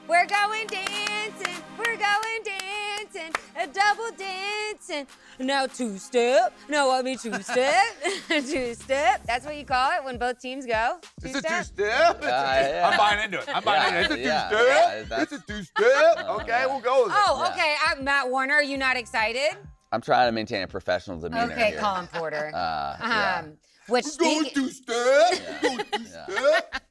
We're going dancing. We're going dancing. A double dancing. Now two-step. No, I mean two-step. Two-step. That's what you call it when both teams go. It's a Two-step. two-step. Yeah. I'm buying into it. I'm buying into it. It's a Yeah. two-step. Yeah, It's a two-step. Okay, we'll go with it. Oh, okay. Matt Warner, are you not excited? I'm trying to maintain a professional demeanor Okay, here. Colin Porter. Yeah. We're going two-step. Going two-step.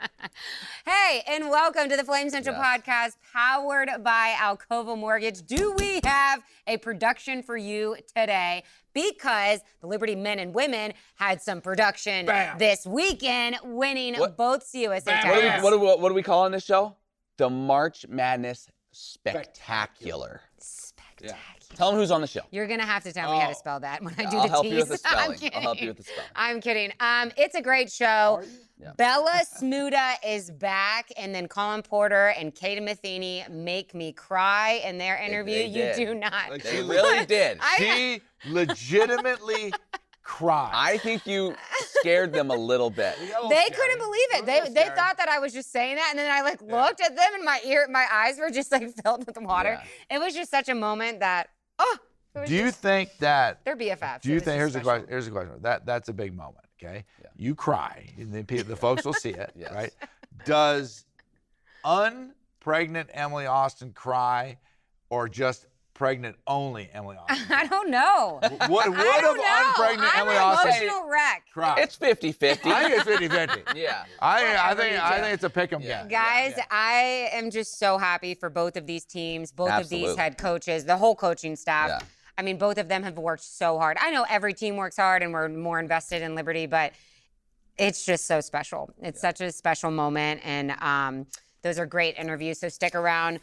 Hey, and welcome to the Flame Central podcast, powered by Alcova Mortgage. Do we have a production for you today? Because the Liberty men and women had some production this weekend, winning both CUSA titles. What do we call on this show? The March Madness Spectacular. Spectacular. Tell them who's on the show. You're going to have to tell me how to spell that when I do the I'll help you with the T's. spelling. I'll help you with the spelling. I'm kidding. It's a great show. Yeah. Bella Smuda is back, and then Colin Porter and Kaden Metheny make me cry in their interview. They you did. do not. They really did. She legitimately cried. I think you scared them a little bit. They couldn't believe it. They thought that I was just saying that, and then I looked at them, and my eyes were just filled with water. Yeah. It was just such a moment that Do you think that? they're BFFs? Do you think? Here's the question. Here's the question. That's a big moment. Okay. Yeah. You cry, and the folks will see it. Yes. Right. Does unpregnant Emily Austin cry, or just pregnant only Emily Austin? I don't know. Would I don't know. unpregnant I'm Emily an Austin emotional wreck. cry? It's 50-50. I think it's 50-50. Yeah. I Whatever you think do. it's a pick'em Yeah. game. Guys, Yeah. I am just so happy for both of these teams, both of these Absolutely. head coaches, the whole coaching staff. Yeah. I mean, both of them have worked so hard. I know every team works hard and we're more invested in Liberty, but it's just so special. It's such a special moment, and those are great interviews, so stick around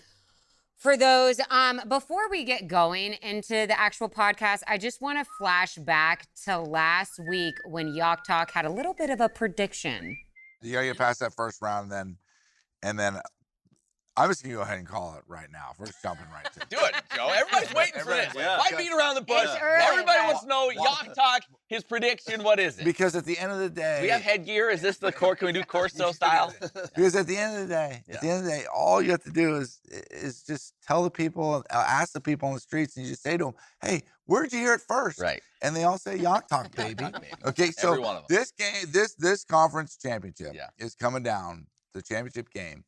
for those. Before we get going into the actual podcast, I just want to flash back to last week when Yacht Talk had a little bit of a prediction. You gotta get past that first round, and then I'm just gonna go ahead and call it right now. We're just jumping right to it. Do it, Joe. Everybody's waiting for this. Yeah. Why beat around the bush? It's early, Everybody guys. wants to know Yacht Talk, his prediction. What is it? Because at the end of the day, Do we have headgear? Is this the core? Can we do Corso style? Because at the end of the day, all you have to do is just tell the people, ask the people on the streets, and you just say to them, "Hey, where'd you hear it first?" Right. And they all say Yacht Talk, baby. Okay, so Every one of them. this game, this conference championship Yeah. is coming down. The championship game.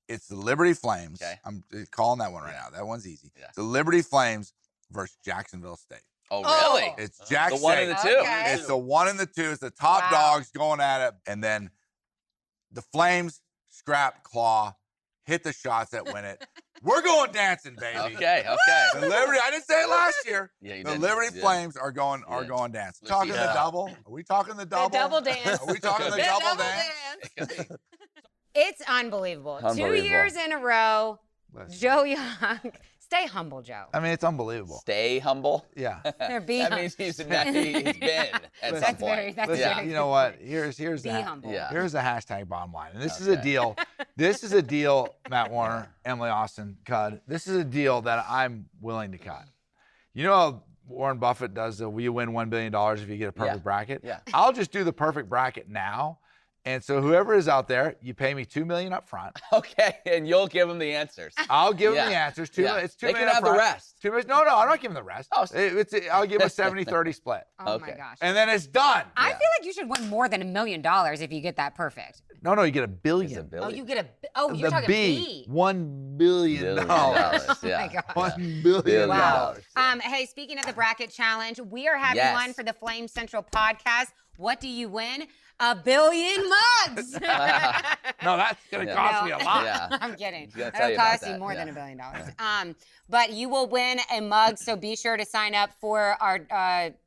It's the Liberty Flames. Okay. I'm calling that one right now. That one's easy. Yeah. The Liberty Flames versus Jacksonville State. Oh, really? It's Jack The one State. and the two. Okay. It's the 1 and the 2. It's the top dogs going at it. And then the Flames scrap claw, hit the shots that win it. We're going dancing, baby. Okay. The Liberty, I didn't say it last year. Yeah, you The did. Liberty Yeah. Flames are going Yeah. dancing. Let's Talking see the that. double? Are we talking the double? The double dance. Are we talking the The double dance? It's unbelievable. 2 Unbelievable. years in a row, Listen. Joe Young. Stay humble, Joe. I mean, it's unbelievable. Stay humble. Yeah. Be That humble. means he's been at some That's point. very- that's Listen, very you know what? Here's Be the humble. Yeah. here's the hashtag bottom line. And this is a deal. This is a deal, Matt Warner, Emily Austin, Cud. This is a deal that I'm willing to cut. You know how Warren Buffett does the "will you win $1 billion if you get a perfect bracket"? Yeah. I'll just do the perfect bracket now. And so whoever is out there, you pay me $2 million up front. Okay, and you'll give him the answers. I'll give them the Yeah. answers. Yeah. It's $2 They million can have up the front. rest. $2 million. No, I'm not giving them the rest. Oh, I'll give them a 70-30 split. Oh my Okay. gosh. And then it's done. I feel like you should win more than $1 million if you get that perfect. No, you get $1 billion. It's a Oh, billion. you get you're the talking B. B. $1 billion. $1 billion. Oh Yeah. my gosh. $1 billion. Wow. Yeah. Hey, speaking of the bracket challenge, we are having Yes. one for the Flame Central podcast. What do you win? 1 billion mugs. No, that's going to cost me a lot. Yeah. I'm kidding. He's gonna tell That'll you about cost you that, more yeah. than $1 billion. But you will win a mug, so be sure to sign up for our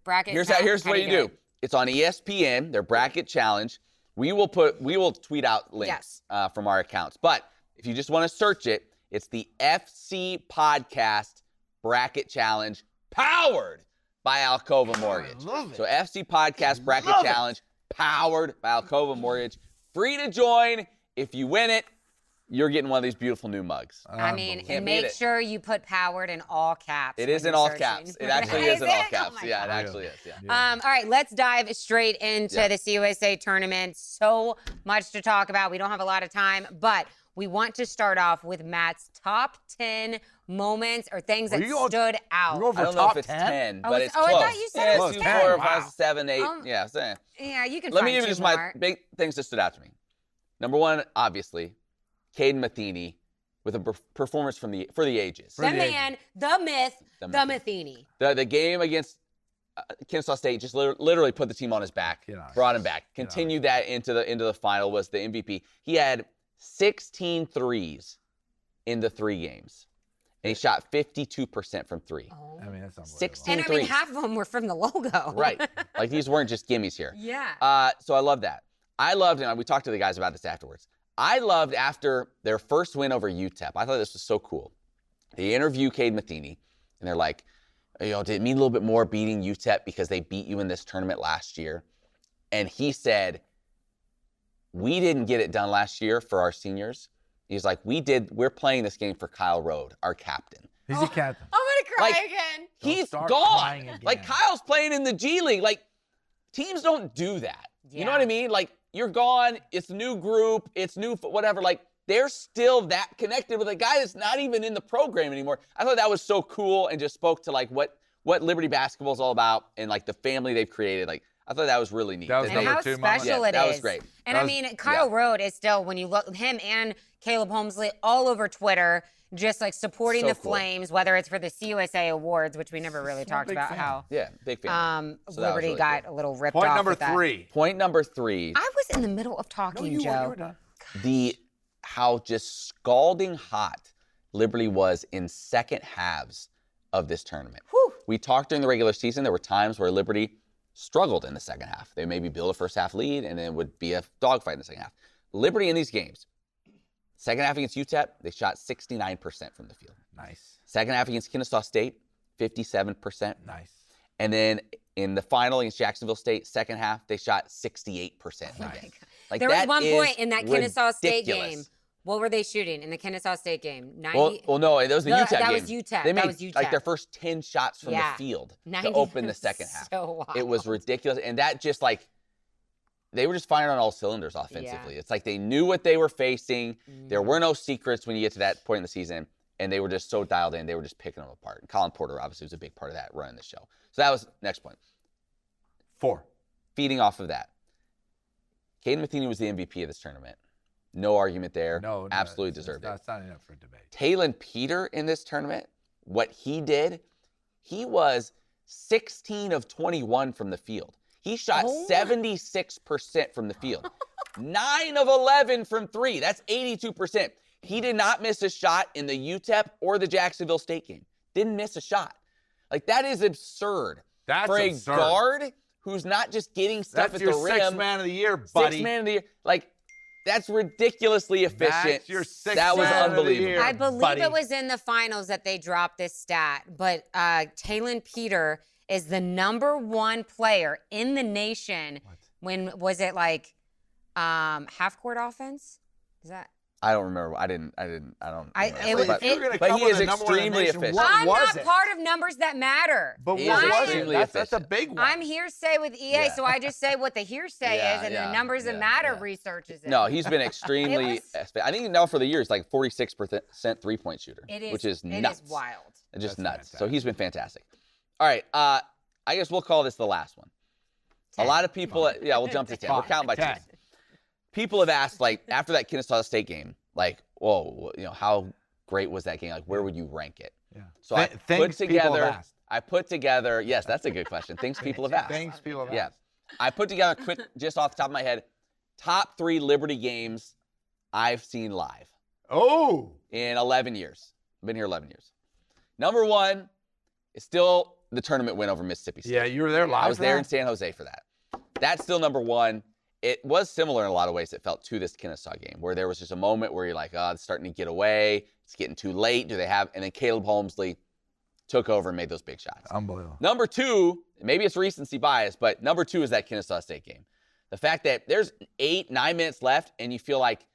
bracket. Here's challenge. what you do. It's on ESPN, their bracket challenge. We will tweet out links from our accounts. But if you just want to search it, it's the FC Podcast Bracket Challenge, powered by Alcova Mortgage. love it. So FC Podcast Bracket Love it. Challenge, powered by Alcova Mortgage. Free to join. If you win it, you're getting one of these beautiful new mugs. I mean, Can't and beat make it. sure you put powered in all caps. It when is in you're all searching. caps. It actually is in all caps. Oh my Yeah, it God. actually is. Yeah. All right, let's dive straight into the CUSA tournament. So much to talk about. We don't have a lot of time, but We want to start off with Matt's top 10 moments or things that stood out. You're going for I don't know top if it's 10? 10, but it's I close. thought you said it was 2, 10. 4, Wow. 5, 7, 8. Yeah, Yeah, you can Let find me give you two just more. my big things that stood out to me. Number one, obviously, Kaden Metheny with a performance for the ages. The man, the myth, the Metheny. The game against Kennesaw State just literally put the team on his back, brought him back, continued that into the final, was the MVP. He had 16 threes in the 3 games, and he shot 52% from 3. Oh. I mean, that's unbelievable. 16 And threes. half of them were from the logo. Right. Like, these weren't just gimmies here. Yeah. So I love that. I loved, and we talked to the guys about this afterwards, I loved after their first win over UTEP. I thought this was so cool. They interview Kaden Metheny, and they're like, did it mean a little bit more beating UTEP because they beat you in this tournament last year? And he said, we didn't get it done last year for our seniors. He's like, we're playing this game for Kyle Rode, our captain. He's the captain. I'm going to cry Like, again. He's start gone. crying again. Like, Kyle's playing in the G League. Like, teams don't do that. You know Yeah. what I mean? Like, you're gone. It's a new group. It's new, whatever. Like, they're still that connected with a guy that's not even in the program anymore. I thought that was so cool and just spoke to, like, what Liberty basketball is all about and, like, the family they've created. Like, I thought that was really neat. That was And number how 2, Mama. special Yeah, it is. that was great. And That I was- mean, Kyle Rode is still, when you look, him and Caleb Holmesley all over Twitter, just like supporting So the cool. Flames, whether it's for the CUSA awards, which we never really talked big about fan. how Yeah, big fan. So that was Liberty really got cool. a little ripped Point off number with that. 3. Point number 3. I was in the middle of talking, Joe. You were done. How just scalding hot Liberty was in second halves of this tournament. Whew. We talked during the regular season. There were times where Liberty struggled in the second half. They maybe build a first half lead and then it would be a dogfight in the second half. Liberty in these games, second half against UTEP, they shot 69% from the field. Nice. Second half against Kennesaw State, 57%. Nice. And then in the final against Jacksonville State, second half, they shot 68% in the game. Like, There was that one is point in that Kennesaw State ridiculous. game. What were they shooting in the Kennesaw State game? 90? Well, no, that was the No, UTEP that game. was UTEP. They That made was UTEP. like their first 10 shots from Yeah. the field 90 to open the second half. So wild. It was ridiculous. And that just like, they were just firing on all cylinders offensively. Yeah. It's like they knew what they were facing. There were no secrets when you get to that point in the season. And they were just so dialed in. They were just picking them apart. And Colin Porter obviously was a big part of that running the show. So that was next point. 4. Feeding off of that, Kaden Metheny was the MVP of this tournament. No argument there. No, absolutely deserved it. That's not enough for debate. Talon Peter in this tournament, what he did, he was 16 of 21 from the field. He shot 76% from the field. 9 of 11 from 3. That's 82%. He did not miss a shot in the UTEP or the Jacksonville State game. Didn't miss a shot. Like, that is absurd. That's for absurd. a guard who's not just getting stuff That's at your the rim. 6th man of the year, buddy. 6th man of the year. Like, that's ridiculously efficient. That's your 6th That was man of the unbelievable. year, I believe buddy. it was in the finals that they dropped this stat, but Talon Peter is the #1 player in the nation. When was it like half court offense? Is that? I don't remember. I don't remember. It was- but, it- You're gonna but come he with is the number one in the extremely nation. efficient. What I'm was not it? part of numbers that matter. But He what is was extremely it? That's a efficient. big one. I'm hearsay with EA, Yeah. so I just say what the hearsay Yeah, is, and yeah, the numbers that yeah, matter yeah. researches it. No, he's been extremely. I think now for the year, it's like 46% 3-point shooter, It is, which is it nuts. is wild. It's just That's nuts. So fantastic. he's been fantastic. All right, I guess we'll call this the last one. 10. A lot of people, yeah, we'll jump to 10. We're counting by 10. 10. People have asked, like, after that Kennesaw State game, like, whoa, how great was that game? Like, where would you rank it? Yeah. So I put Things people have together. asked. I put together. Yes, that's a good question. Things people have asked. Things people have Yeah. asked. I put together quick, just off the top of my head, top 3 Liberty games I've seen live Oh. in 11 years. I've been here 11 years. Number 1 is still the tournament win over Mississippi State. Yeah, you were there live. I was for there that? in San Jose for that. That's still number 1. It was similar in a lot of ways, it felt, to this Kennesaw game, where there was just a moment where you're like, oh, it's starting to get away. It's getting too late. Do they have? And then Caleb Holmesley took over and made those big shots. Unbelievable. Number 2, maybe it's recency bias, but number 2 is that Kennesaw State game. The fact that there's 8, 9 minutes left and you feel like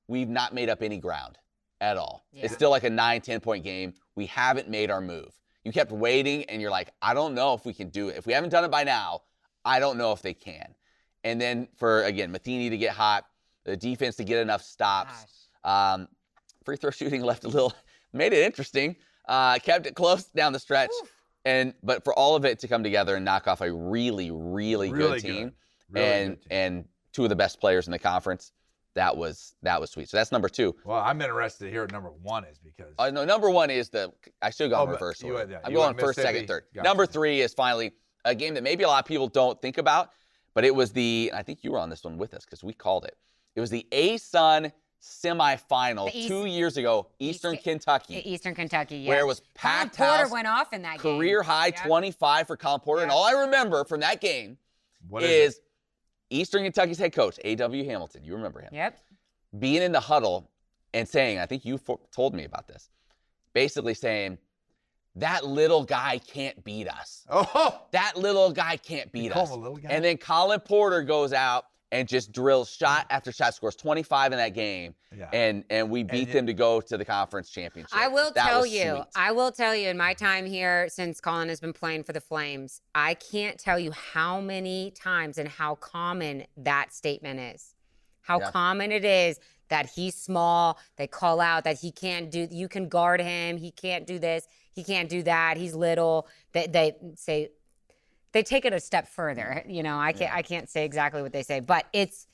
we've not made up any ground at all. Yeah. It's still like a 9, 10-point game. We haven't made our move. You kept waiting and you're like, I don't know if we can do it. If we haven't done it by now, I don't know if they can. And then for, again, Metheny to get hot, the defense to get enough stops. Free throw shooting made it interesting. Kept it close down the stretch. But for all of it to come together and knock off a really, really good team and two of the best players in the conference, that was sweet. So that's number 2. Well, I'm interested to hear what number 1 is because. No, number 1 is I should have gone reverse order. I'm going first, second, third. Gotcha. Number 3 is finally a game that maybe a lot of people don't think about, but it was I think you were on this one with us because we called it. It was the ASUN semifinal 2 years ago, Eastern Kentucky. Eastern Kentucky, yeah. Where it was packed Colin Porter house, went off in that game. Career high 25 for Colin Porter. And all I remember from that game is Eastern Kentucky's head coach, A.W. Hamilton. You remember him. Yep. Being in the huddle and saying, I think you told me about this, basically saying, that little guy can't beat us. Oh! That little guy can't beat us. Call him a little guy? And then Colin Porter goes out and just drills shot after shot, scores 25 in that game, and we beat them to go to the conference championship. I will tell you, in my time here, since Colin has been playing for the Flames, I can't tell you how many times and how common that statement is. How common it is that he's small, they call out that he can't do, you can guard him, he can't do this, he can't do that, he's little. They say, they take it a step further. I can't say exactly what they say, but it's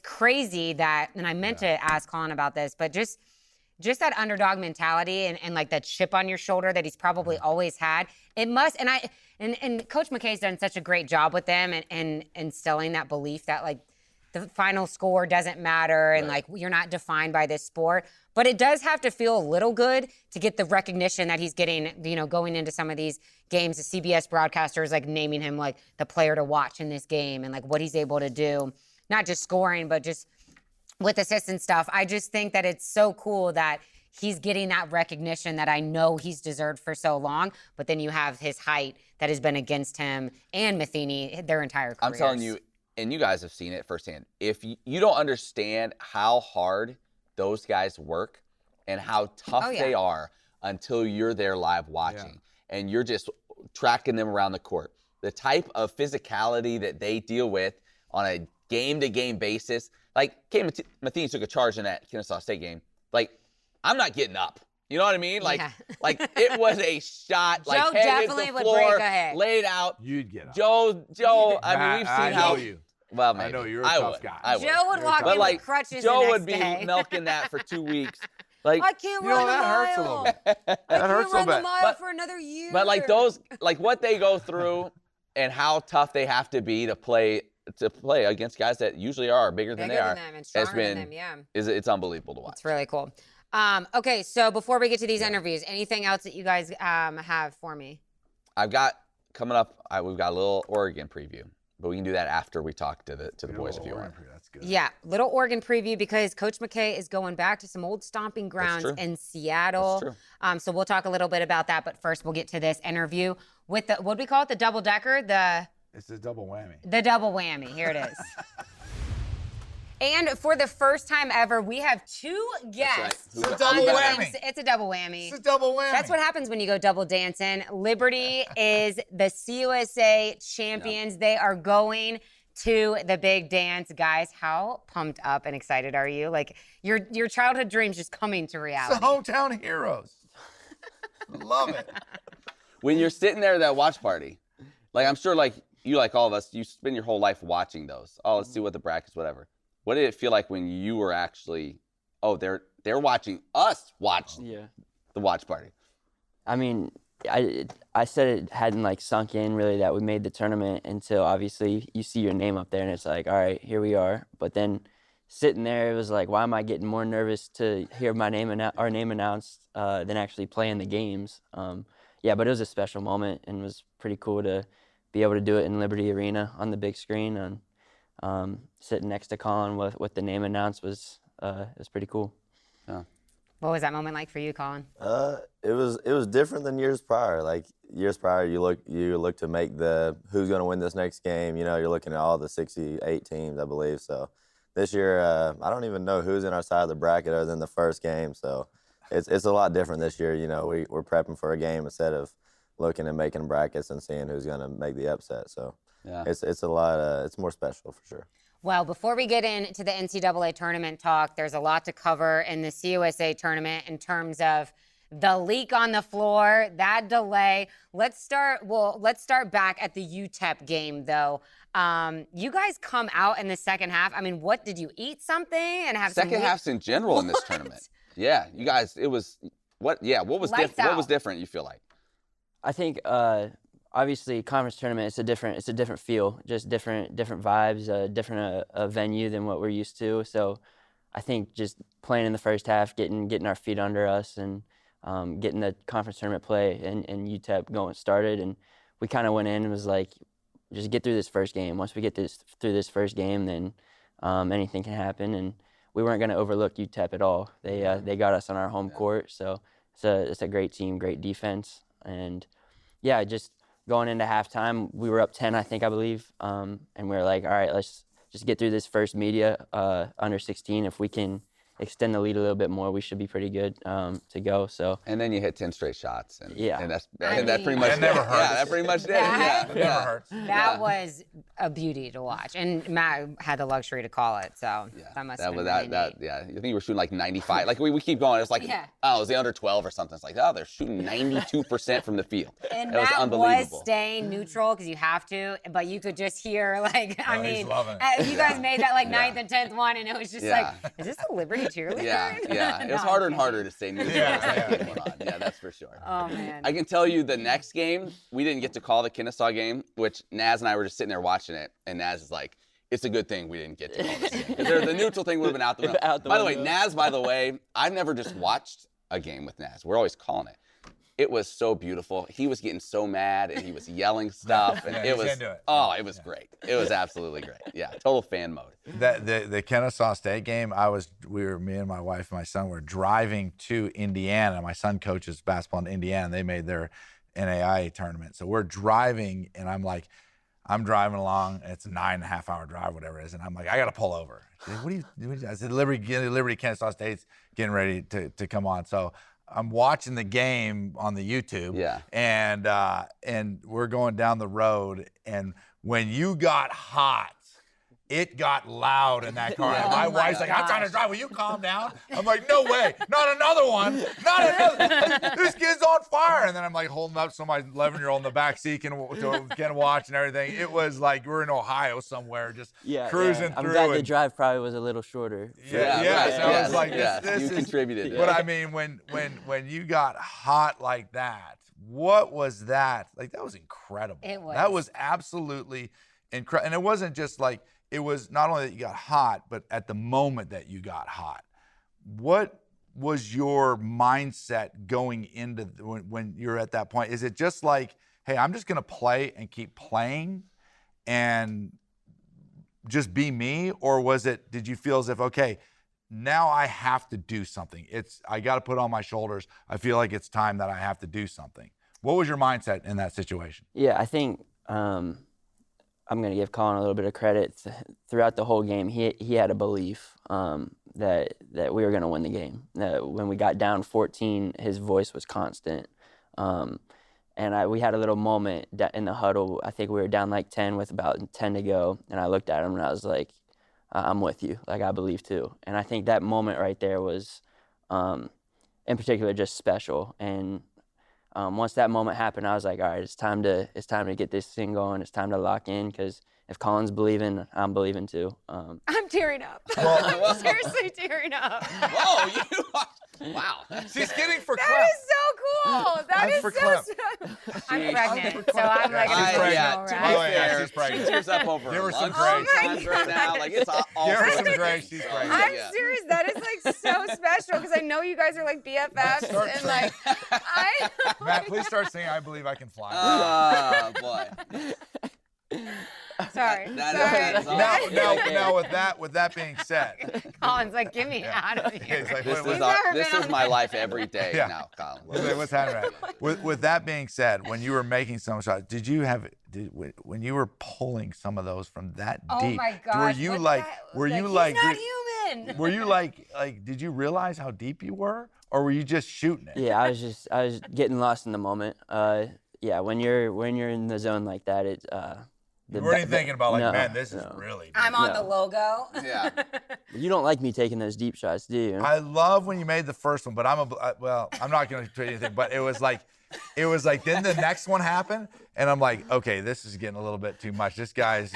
crazy that, and I meant to ask Colin about this, but just that underdog mentality and like that chip on your shoulder that he's probably always had. It must, and Coach McKay's done such a great job with them and instilling that belief that like the final score doesn't matter and like you're not defined by this sport. But it does have to feel a little good to get the recognition that he's getting, going into some of these games. The CBS broadcasters like naming him like the player to watch in this game and like what he's able to do, not just scoring, but just with assists and stuff. I just think that it's so cool that he's getting that recognition that I know he's deserved for so long. But then you have his height that has been against him and Metheny their entire careers. I'm telling you, and you guys have seen it firsthand, if you don't understand how hard those guys work and how tough they are until you're there live watching and you're just tracking them around the court. The type of physicality that they deal with on a game-to-game basis. Like, Kaden Metheny took a charge in that Kennesaw State game. Like, I'm not getting up. You know what I mean? Like, like it was a shot. Like, Joe definitely would break ahead. Laid out. You'd get up. Joe, I mean, we've seen how. You. Well, maybe. I know you're a tough guy. Joe would walk in with crutches the next Joe would be day. milking that for 2 weeks. Like, I can't run the mile. That hurts a little bit. I can't run the mile for another year. But like what they go through and how tough they have to be to play against guys that usually are bigger than they are. And stronger than them, It's unbelievable to watch. It's really cool. Okay, so before we get to these interviews, anything else that you guys have for me? I've got coming up. We've got a little Oregon preview. But we can do that after we talk to the boys if you want. That's good. Yeah, little Oregon preview because Coach McKay is going back to some old stomping grounds in Seattle. That's true. So we'll talk a little bit about that. But first, we'll get to this interview with what do we call it? The double decker. It's the double whammy. The double whammy. Here it is. And for the first time ever, we have two guests. It's a double whammy. It's a double whammy. It's a double whammy. That's what happens when you go double dancing. Liberty is the CUSA champions. Yep. They are going to the big dance. Guys, how pumped up and excited are you? Like your childhood dreams just coming to reality. It's the hometown heroes. Love it. When you're sitting there at that watch party, like I'm sure like you, like all of us, you spend your whole life watching those. Oh, let's see what the brackets, whatever. What did it feel like when you were actually, they're watching us watch the watch party? I mean, I said it hadn't like sunk in really that we made the tournament until obviously you see your name up there and it's like, all right, here we are. But then sitting there, it was like, why am I getting more nervous to hear my name our name announced than actually playing the games? But it was a special moment and it was pretty cool to be able to do it in Liberty Arena on the big screen and. Sitting next to Colin with the name announced was pretty cool. Yeah. What was that moment like for you, Colin? It was different than years prior. Like years prior, you look to make the who's going to win this next game. You're looking at all the 68 teams, I believe. So this year, I don't even know who's in our side of the bracket other than the first game. So it's a lot different this year. We're prepping for a game instead of looking and making brackets and seeing who's going to make the upset. So. Yeah. It's a lot. It's more special for sure. Well, before we get into the NCAA tournament talk, there's a lot to cover in the CUSA tournament in terms of the leak on the floor, that delay. Let's start back at the UTEP game, though. You guys come out in the second half. I mean, what did you eat something and have second halves in general in this tournament? Yeah, you guys, it was what? Yeah, what was what was different? You feel like? I think obviously conference tournament, it's a different feel, just different vibes, different venue than what we're used to. So I think just playing in the first half, getting our feet under us, and getting the conference tournament play and UTEP started, and we kind of went in and was like, just get through this first game. Once we get through this first game, then anything can happen. And we weren't going to overlook UTEP at all. They got us on our home court, so it's a great team, great defense, and yeah, just going into halftime, we were up 10, I believe, and we were like, all right, let's just get through this first media under 16. If we can extend the lead a little bit more, we should be pretty good to go. So. And then you hit 10 straight shots, and that pretty much that never hurts. Yeah, that pretty much did. It never hurts. That was a beauty to watch, and Matt had the luxury to call it, so that must have been really neat. Yeah, I think you were shooting like 95. Like we keep going. It's like, oh, is they under 12 or something? It's like, oh, they're shooting 92% from the field. And that was Matt unbelievable. was staying neutral because you have to, but you could just hear He's loving it. You guys made that ninth and 10th one, and it was just like, is this a Liberty cheerleader? Yeah. It was harder and harder to stay neutral as that game went on. Yeah, that's for sure. Oh man. I can tell you the next game, we didn't get to call the Kennesaw game, which Naz and I were just sitting there watching it, and Naz is like, it's a good thing we didn't get to call this game. Because the neutral thing would have been out the window. By the way, Naz, I've never just watched a game with Naz. We're always calling it. It was so beautiful. He was getting so mad, and he was yelling stuff, and it was it was great. It was absolutely great. Yeah, total fan mode. The Kennesaw State game, me and my wife and my son were driving to Indiana. My son coaches basketball in Indiana. They made their NAIA tournament. So we're driving, and I'm driving along, and it's a 9.5 hour drive, whatever it is, and I'm like, I got to pull over. She's like, what do you do? I said, Liberty Kennesaw State's getting ready to come on. So I'm watching the game on the YouTube, and we're going down the road, and when you got hot, it got loud in that car. And my wife's like, I'm trying to drive. Will you calm down? I'm like, no way. Not another one. Not another. This kid's on fire. And then I'm like holding up so my 11-year-old in the back seat can watch and everything. It was like we're in Ohio somewhere, just cruising through. I'm glad the drive probably was a little shorter. So I was like, this you is, contributed. But I mean, when you got hot like that, what was that? Like, that was incredible. It was. That was absolutely incredible. And it wasn't just like, it was not only that you got hot, but at the moment that you got hot. What was your mindset going into when you're at that point? Is it just like, hey, I'm just going to play and keep playing and just be me? Or did you feel as if, okay, now I have to do something. I got to put on my shoulders. I feel like it's time that I have to do something. What was your mindset in that situation? Yeah, I think I'm going to give Colin a little bit of credit. Throughout the whole game, he had a belief that we were going to win the game. When we got down 14, his voice was constant. And we had a little moment in the huddle. I think we were down like 10 with about 10 to go. And I looked at him and I was like, I'm with you. Like, I believe too. And I think that moment right there was, in particular, just special. And once that moment happened, I was like, all right, it's time to get this thing going. It's time to lock in, because if Colin's believing, I'm believing too. I'm tearing up. I'm seriously tearing up. Whoa, wow. She's getting for That is so cool. That is so I'm pregnant, so I'm like, she's pregnant. She tears up over Give her some lunch grace. right now. Like, it's all Give her some grace. She's pregnant. I'm serious. That is like so special, because I know you guys are like BFFs, and like Matt, please start singing "I Believe I Can Fly." Oh boy. Sorry. Now, with that being said, Colin's like, get me out of here. He's like, this is my life every day now, Colin. What's happening? With that being said, when you were making some shots, when you were pulling some of those from that deep? Oh my gosh! Were you like? He's not human. Were you like? Did you realize how deep you were, or were you just shooting it? Yeah, I was getting lost in the moment. Yeah, when you're in the zone like that, You weren't even thinking about, like, no, man, this is no. really I'm on No. the logo. Yeah. You don't like me taking those deep shots, do you? I love when you made the first one, but I'm not going to tell you anything, but it was like then the next one happened, and I'm like, okay, this is getting a little bit too much.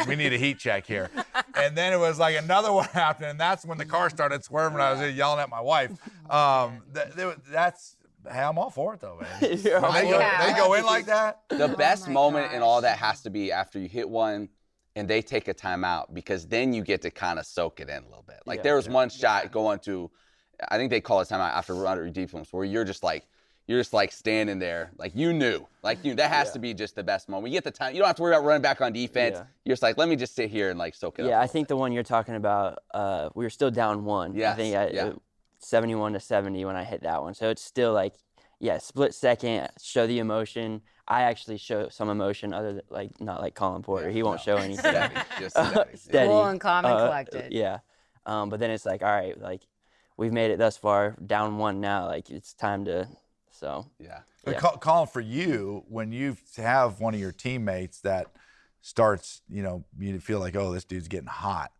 We need a heat check here. And then it was like another one happened, and that's when the car started swerving. I was yelling at my wife. Hey, I'm all for it, though, man. You're When all for it. they go in like that. The best my moment in all gosh. that has to be after you hit one and they take a timeout, because then you get to kind of soak it in a little bit. Like Yeah. there was one shot going to, I think they call it timeout after runner defense, where you're just like standing there, like you knew, that has to be just the best moment. You get the time, you don't have to worry about running back on defense. Yeah. You're just like, let me just sit here and like soak it up. Yeah, I think the one you're talking about, we were still down 1. Yes, I think yeah. 71-70 when I hit that one. So it's still like, yeah, split second, show the emotion. I actually show some emotion, other than not like Colin Porter. He won't show anything. Steady, just steady. Steady. Cool and calm and collected. Yeah. But then it's like, all right, like we've made it thus far, down 1 now. Like it's time to. So. Yeah. But Yeah. Colin, for you, when you have one of your teammates that starts, you feel like, oh, this dude's getting hot.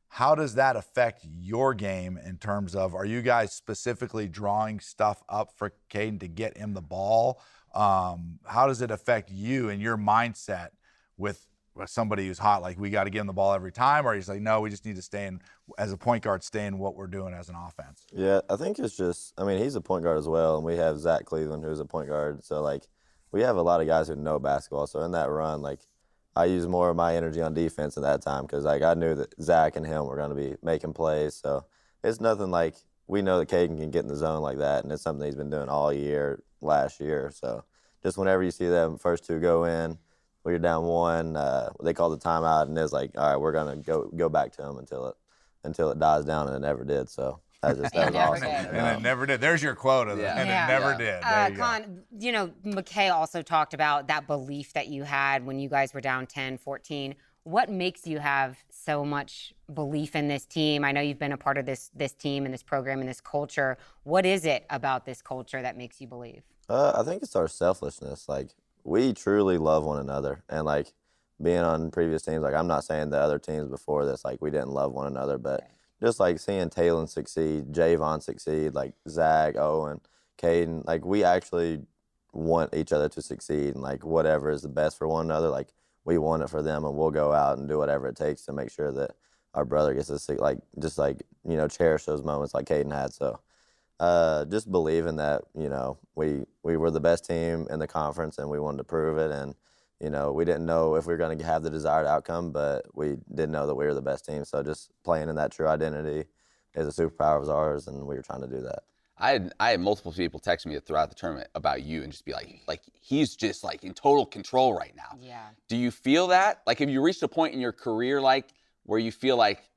How does that affect your game in terms of, are you guys specifically drawing stuff up for Kaden to get him the ball? How does it affect you and your mindset with somebody who's hot? Like, we got to give him the ball every time? Or he's like, no, we just need to stay in, as a point guard, stay in what we're doing as an offense? Yeah, I think it's just, he's a point guard as well, and we have Zach Cleveland, who's a point guard. So, like, we have a lot of guys who know basketball. So in that run, like, I used more of my energy on defense at that time because, like, I knew that Zach and him were going to be making plays. So it's nothing like, we know that Kaden can get in the zone like that, and it's something he's been doing all year, last year. So just whenever you see them first two go in, when you're down 1, they call the timeout, and it's like, all right, we're going to go back to him until it dies down, and it never did. So that was never awesome. did. And it never did. There's your quote. Yeah. And Yeah. it never Yeah. did. There you go. Con, McKay also talked about that belief that you had when you guys were down 10, 14. What makes you have so much belief in this team? I know you've been a part of this team and this program and this culture. What is it about this culture that makes you believe? I think it's our selflessness. Like, we truly love one another. And, like, being on previous teams, like, I'm not saying the other teams before this, like, we didn't love one another, but just, like, seeing Talon succeed, Javon succeed, like, Zach, Owen, Kaden, like, we actually want each other to succeed, and, like, whatever is the best for one another, like, we want it for them, and we'll go out and do whatever it takes to make sure that our brother gets to, like, just, like, cherish those moments like Kaden had. So just believing that, we were the best team in the conference, and we wanted to prove it, and we didn't know if we were going to have the desired outcome, but we did know that we were the best team. So just playing in that true identity is a superpower of ours, and we were trying to do that. I had multiple people text me throughout the tournament about you and just be like he's just like in total control right now. Yeah. Do you feel that? Like, have you reached a point in your career like where you feel like,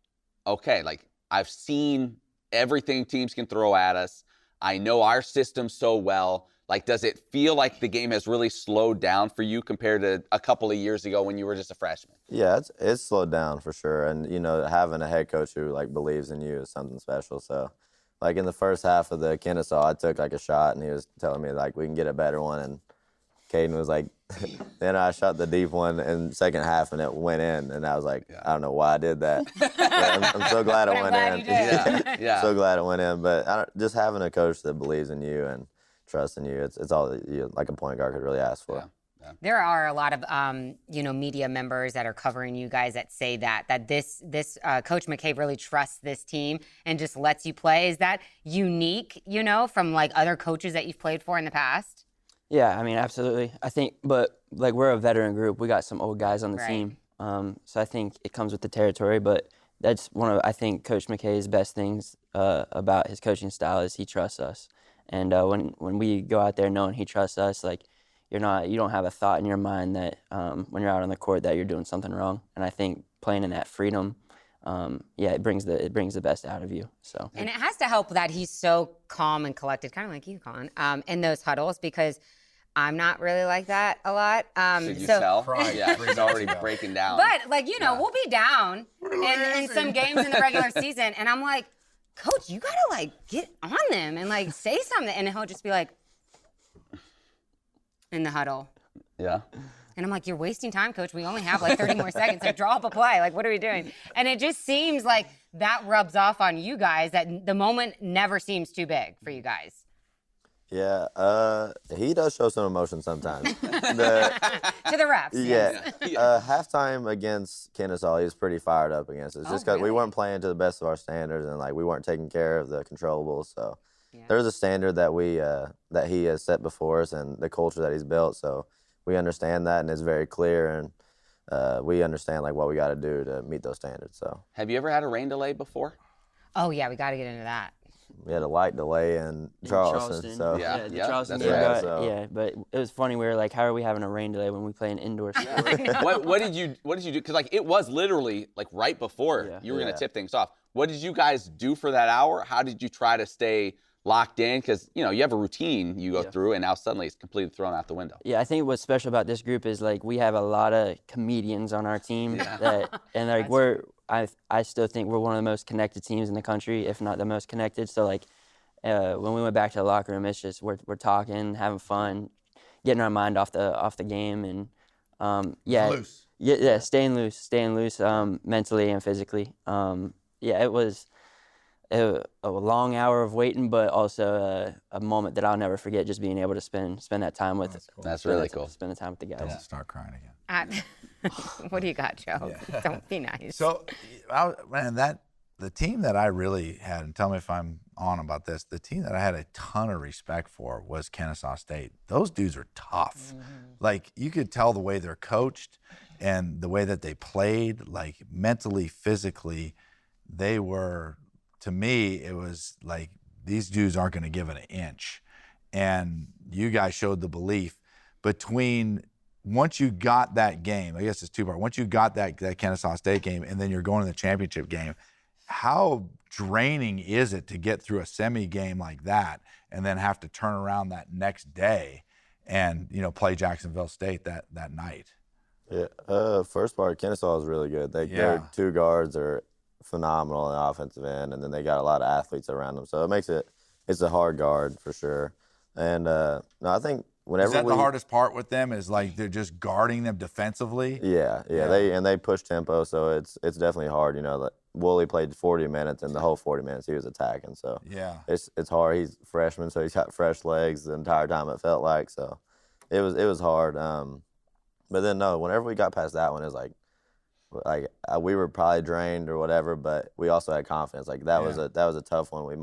okay, like I've seen everything teams can throw at us. I know our system so well. Like, does it feel like the game has really slowed down for you compared to a couple of years ago when you were just a freshman? Yeah, it's slowed down for sure. And, having a head coach who, like, believes in you is something special. So, like, in the first half of the Kennesaw, I took, like, a shot, and he was telling me, like, we can get a better one. And Kaden was like, then I shot the deep one in the second half, and it went in. And I was like, I don't know why I did that. But I'm so glad it But I'm went glad in. you did. Yeah. So glad it went in. But just having a coach that believes in you and trusts in you, it's all that you, like, a point guard could really ask for. Yeah. There are a lot of media members that are covering you guys that say that this Coach McKay really trusts this team and just lets you play. Is that unique, from like other coaches that you've played for in the past? Yeah, absolutely. I think, but like we're a veteran group. We got some old guys on the Right. team. So I think it comes with the territory, but that's one of, I think, Coach McKay's best things about his coaching style is he trusts us. And when we go out there knowing he trusts us, like, you don't have a thought in your mind that when you're out on the court that you're doing something wrong. And I think playing in that freedom, it brings the best out of you. So. And it has to help that he's so calm and collected, kind of like you, Colin, in those huddles, because I'm not really like that a lot. Did you tell? Right. Yeah, he's already breaking down. But we'll be down in some games in the regular season, and I'm like, Coach, you gotta like get on them and like say something, and he'll just be like, in the huddle. Yeah. And I'm like, you're wasting time, coach. We only have like 30 more seconds. So draw up a play. Like, what are we doing? And it just seems like that rubs off on you guys, that the moment never seems too big for you guys. Yeah, he does show some emotion sometimes. To the refs. Yeah, halftime against Kennesaw, he was pretty fired up against us. Just because we weren't playing to the best of our standards, and like we weren't taking care of the controllables. So there's a standard that that he has set before us, and the culture that he's built. So we understand that, and it's very clear, and we understand like what we got to do to meet those standards. So Have you ever had a rain delay before? Oh, yeah, we got to get into that. we had a light delay in Charleston. So Yeah. the Charleston that's game right. got- So- yeah, but it was funny. We were like, how are we having a rain delay when we play an indoor sport? What did you do? Because like it was literally like right before Yeah. you were Yeah. gonna tip things off. What did you guys do for that hour? How did you try to stay locked in? Because you have a routine you go through, and now suddenly it's completely thrown out the window. Yeah, I think what's special about this group is like we have a lot of comedians on our team and like I still think we're one of the most connected teams in the country, if not the most connected. So like when we went back to the locker room, it's just we're talking, having fun, getting our mind off the game, and Loose. yeah, staying loose, mentally and physically. It was a long hour of waiting, but also a moment that I'll never forget. Just being able to spend that time with. That's really cool. Spend the time with the guys. Don't start crying again. What do you got, Joe? Don't be nice. So, the team that I really had, and tell me if I'm on about this, the team that I had a ton of respect for was Kennesaw State. Those dudes are tough. Like, you could tell the way they're coached and the way that they played, like mentally, physically, they were, to me, it was like, these dudes aren't going to give it an inch. And you guys showed the belief between once you got that game, I guess it's two-part. Once you got that Kennesaw State game and then you're going to the championship game, how draining is it to get through a semi game like that and then have to turn around that next day and play Jacksonville State that night? Yeah, first part, Kennesaw is really good. Their two guards are phenomenal on the offensive end, and then they got a lot of athletes around them. So it makes it's a hard guard for sure. And no, I think whenever Is that the hardest part with them is like they're just guarding them defensively? Yeah. They push tempo, so it's definitely hard. Like Woolley played 40 minutes, and the whole 40 minutes he was attacking. So it's hard. He's a freshman, so he's got fresh legs the entire time. It felt like so. It was hard. But then no, whenever we got past that one, it was like we were probably drained or whatever, but we also had confidence. Like that was a tough one. We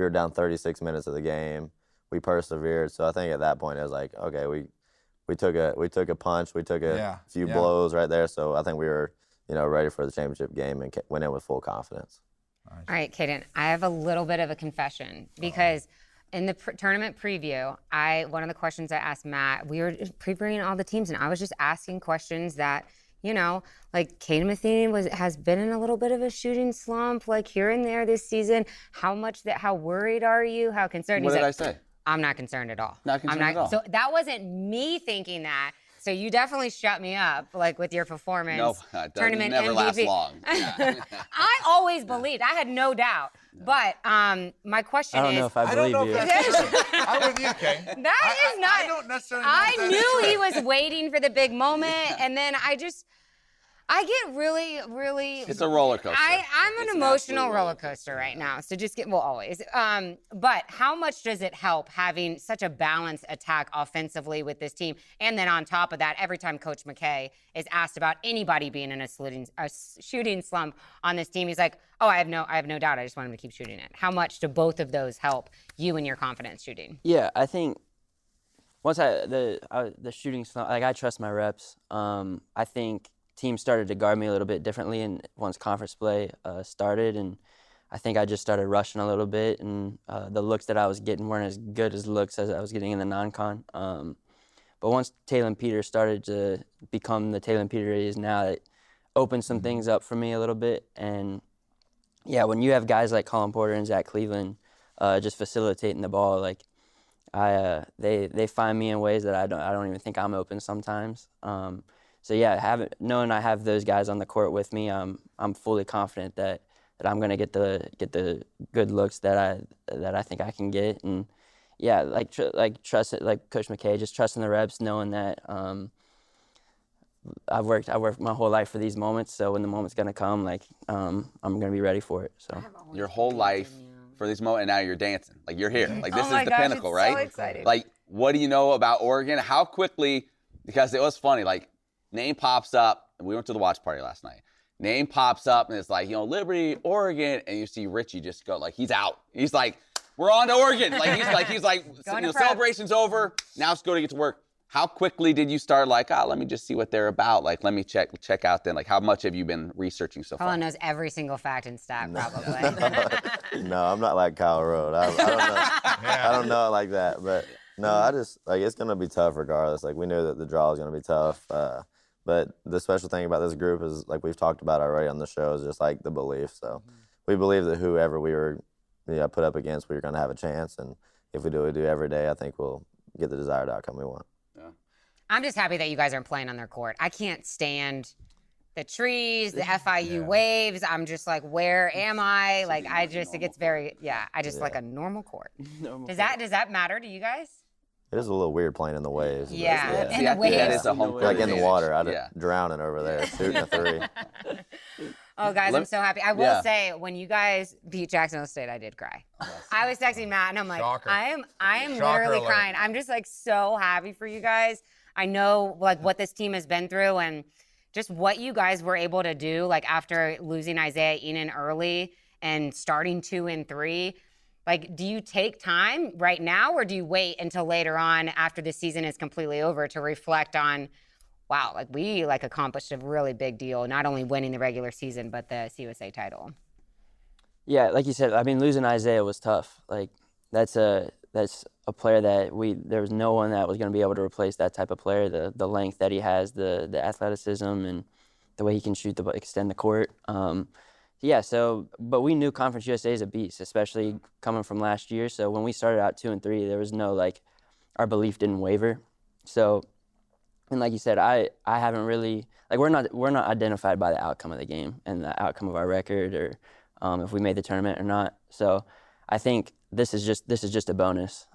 were down 36 minutes of the game. We persevered. So I think at that point it was like, okay, we took a punch, we took a few blows right there. So I think we were ready for the championship game and went in with full confidence. All right, Kaden, I have a little bit of a confession because in the tournament preview, one of the questions I asked Matt, we were previewing all the teams, and I was just asking questions that, like Kaden Metheny has been in a little bit of a shooting slump, like here and there this season. How worried are you? How concerned? What did I say? I'm not concerned at all. Not concerned at all. So that wasn't me thinking that. So you definitely shut me up, like with your performance. No, tournament never MVP. lasts long. I always believed. I had no doubt. But my question is. I don't know if I believe you. I'm with you, Kay. That is not. I don't necessarily know I if that's knew true. he was waiting for the big moment, and then I get really, really. It's a roller coaster. I'm an It's emotional absolute roller coaster right now. So just always. But how much does it help having such a balanced attack offensively with this team? And then on top of that, every time Coach McKay is asked about anybody being in a shooting slump on this team, he's like, "Oh, I have no doubt. I just want him to keep shooting it." How much do both of those help you and your confidence shooting? Yeah, I think once the shooting slump, like I trust my reps. I think teams started to guard me a little bit differently, and once conference play started, and I think I just started rushing a little bit, and the looks that I was getting weren't as good as looks as I was getting in the non-con. But once Taylon Peter started to become the Taylon Peter he is now, it opened some things up for me a little bit. And yeah, when you have guys like Colin Porter and Zach Cleveland just facilitating the ball, like they find me in ways that I don't even think I'm open sometimes. So yeah, knowing I have those guys on the court with me, I'm fully confident that I'm gonna get the good looks that I think I can get, and yeah, like trust it, like Coach McKay, just trusting the reps, knowing that I've worked my whole life for these moments. So when the moment's gonna come, like I'm gonna be ready for it. So Your whole life for this moment, and now you're dancing. Like you're here. Like this Oh my is the gosh, pinnacle, it's right? so exciting. Like what do you know about Oregon? How quickly? Because it was funny. Like name pops up. We went to the watch party last night. Name pops up and it's like, Liberty, Oregon, and you see Richie just go like he's out. He's like, we're on to Oregon. He's like, celebration's over. Now it's go to get to work. How quickly did you start like, let me just see what they're about? Like, let me check out then. Like, how much have you been researching so far? Colin knows every single fact and stat, probably. No, I'm not like Kyle Road. I don't know. I don't know it like that. But no, I just like it's gonna be tough regardless. Like we knew that the draw is gonna be tough. But the special thing about this group is like we've talked about already on the show is just like the belief. So we believe that whoever we were put up against, we were gonna have a chance. And if we do what we do every day, I think we'll get the desired outcome we want. I'm just happy that you guys aren't playing on their court. I can't stand the trees, the FIU waves. I'm just like, where am I? Like, it gets very, I just like a normal court. Does that matter to you guys? It is a little weird playing in the waves. Yeah. See, I think that is a home court Like in the advantage. water, drowning over there, shooting a three. Oh, guys, I'm so happy. I will say, when you guys beat Jacksonville State, I did cry. I was texting Matt, and I'm like, Shocker. I am Shocker literally alert. crying. I'm just like so happy for you guys. I know like what this team has been through and just what you guys were able to do like after losing Isaiah Enan early and starting 2 and 3. Like, do you take time right now or do you wait until later on after the season is completely over to reflect on, wow, like we accomplished a really big deal, not only winning the regular season, but the CUSA title? yeah, like you said, I mean losing Isaiah was tough. Like that's a player that there was no one that was going to be able to replace that type of player. The length that he has, the athleticism, and the way he can extend the court. But we knew Conference USA is a beast, especially coming from last year. So when we started out 2 and 3, there was no our belief didn't waver. So, and like you said, I haven't really we're not identified by the outcome of the game and the outcome of our record or if we made the tournament or not. So I think this is just a bonus.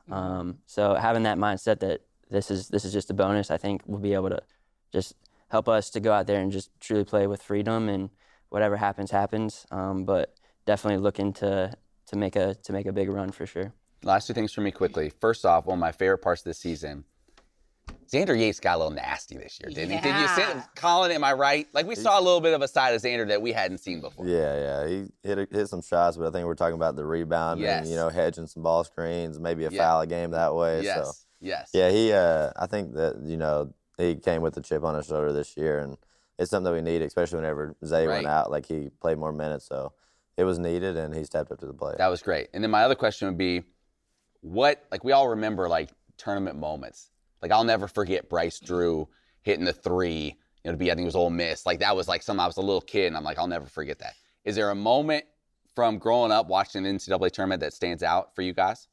So having that mindset that this is just a bonus, I think will be able to just help us to go out there and just truly play with freedom and whatever happens. But definitely looking to make a big run for sure. Last 2 things for me quickly. First off, one of my favorite parts of the season. Xander Yates got a little nasty this year, didn't he? Did you see it? Colin, am I right? Like we saw a little bit of a side of Xander that we hadn't seen before. Yeah. He hit some shots, but I think we're talking about the rebounding, hedging some ball screens, maybe a foul a game that way. Yes. So Yes. yeah, he I think that, he came with the chip on his shoulder this year, and it's something that we need, especially whenever Zay went out. Like he played more minutes, so it was needed, and he stepped up to the plate. That was great. And then my other question would be, we all remember tournament moments. Like I'll never forget Bryce Drew hitting the 3, I think it was Ole Miss. Like that was something I was a little kid, and I'm like, I'll never forget that. Is there a moment from growing up watching an NCAA tournament that stands out for you guys?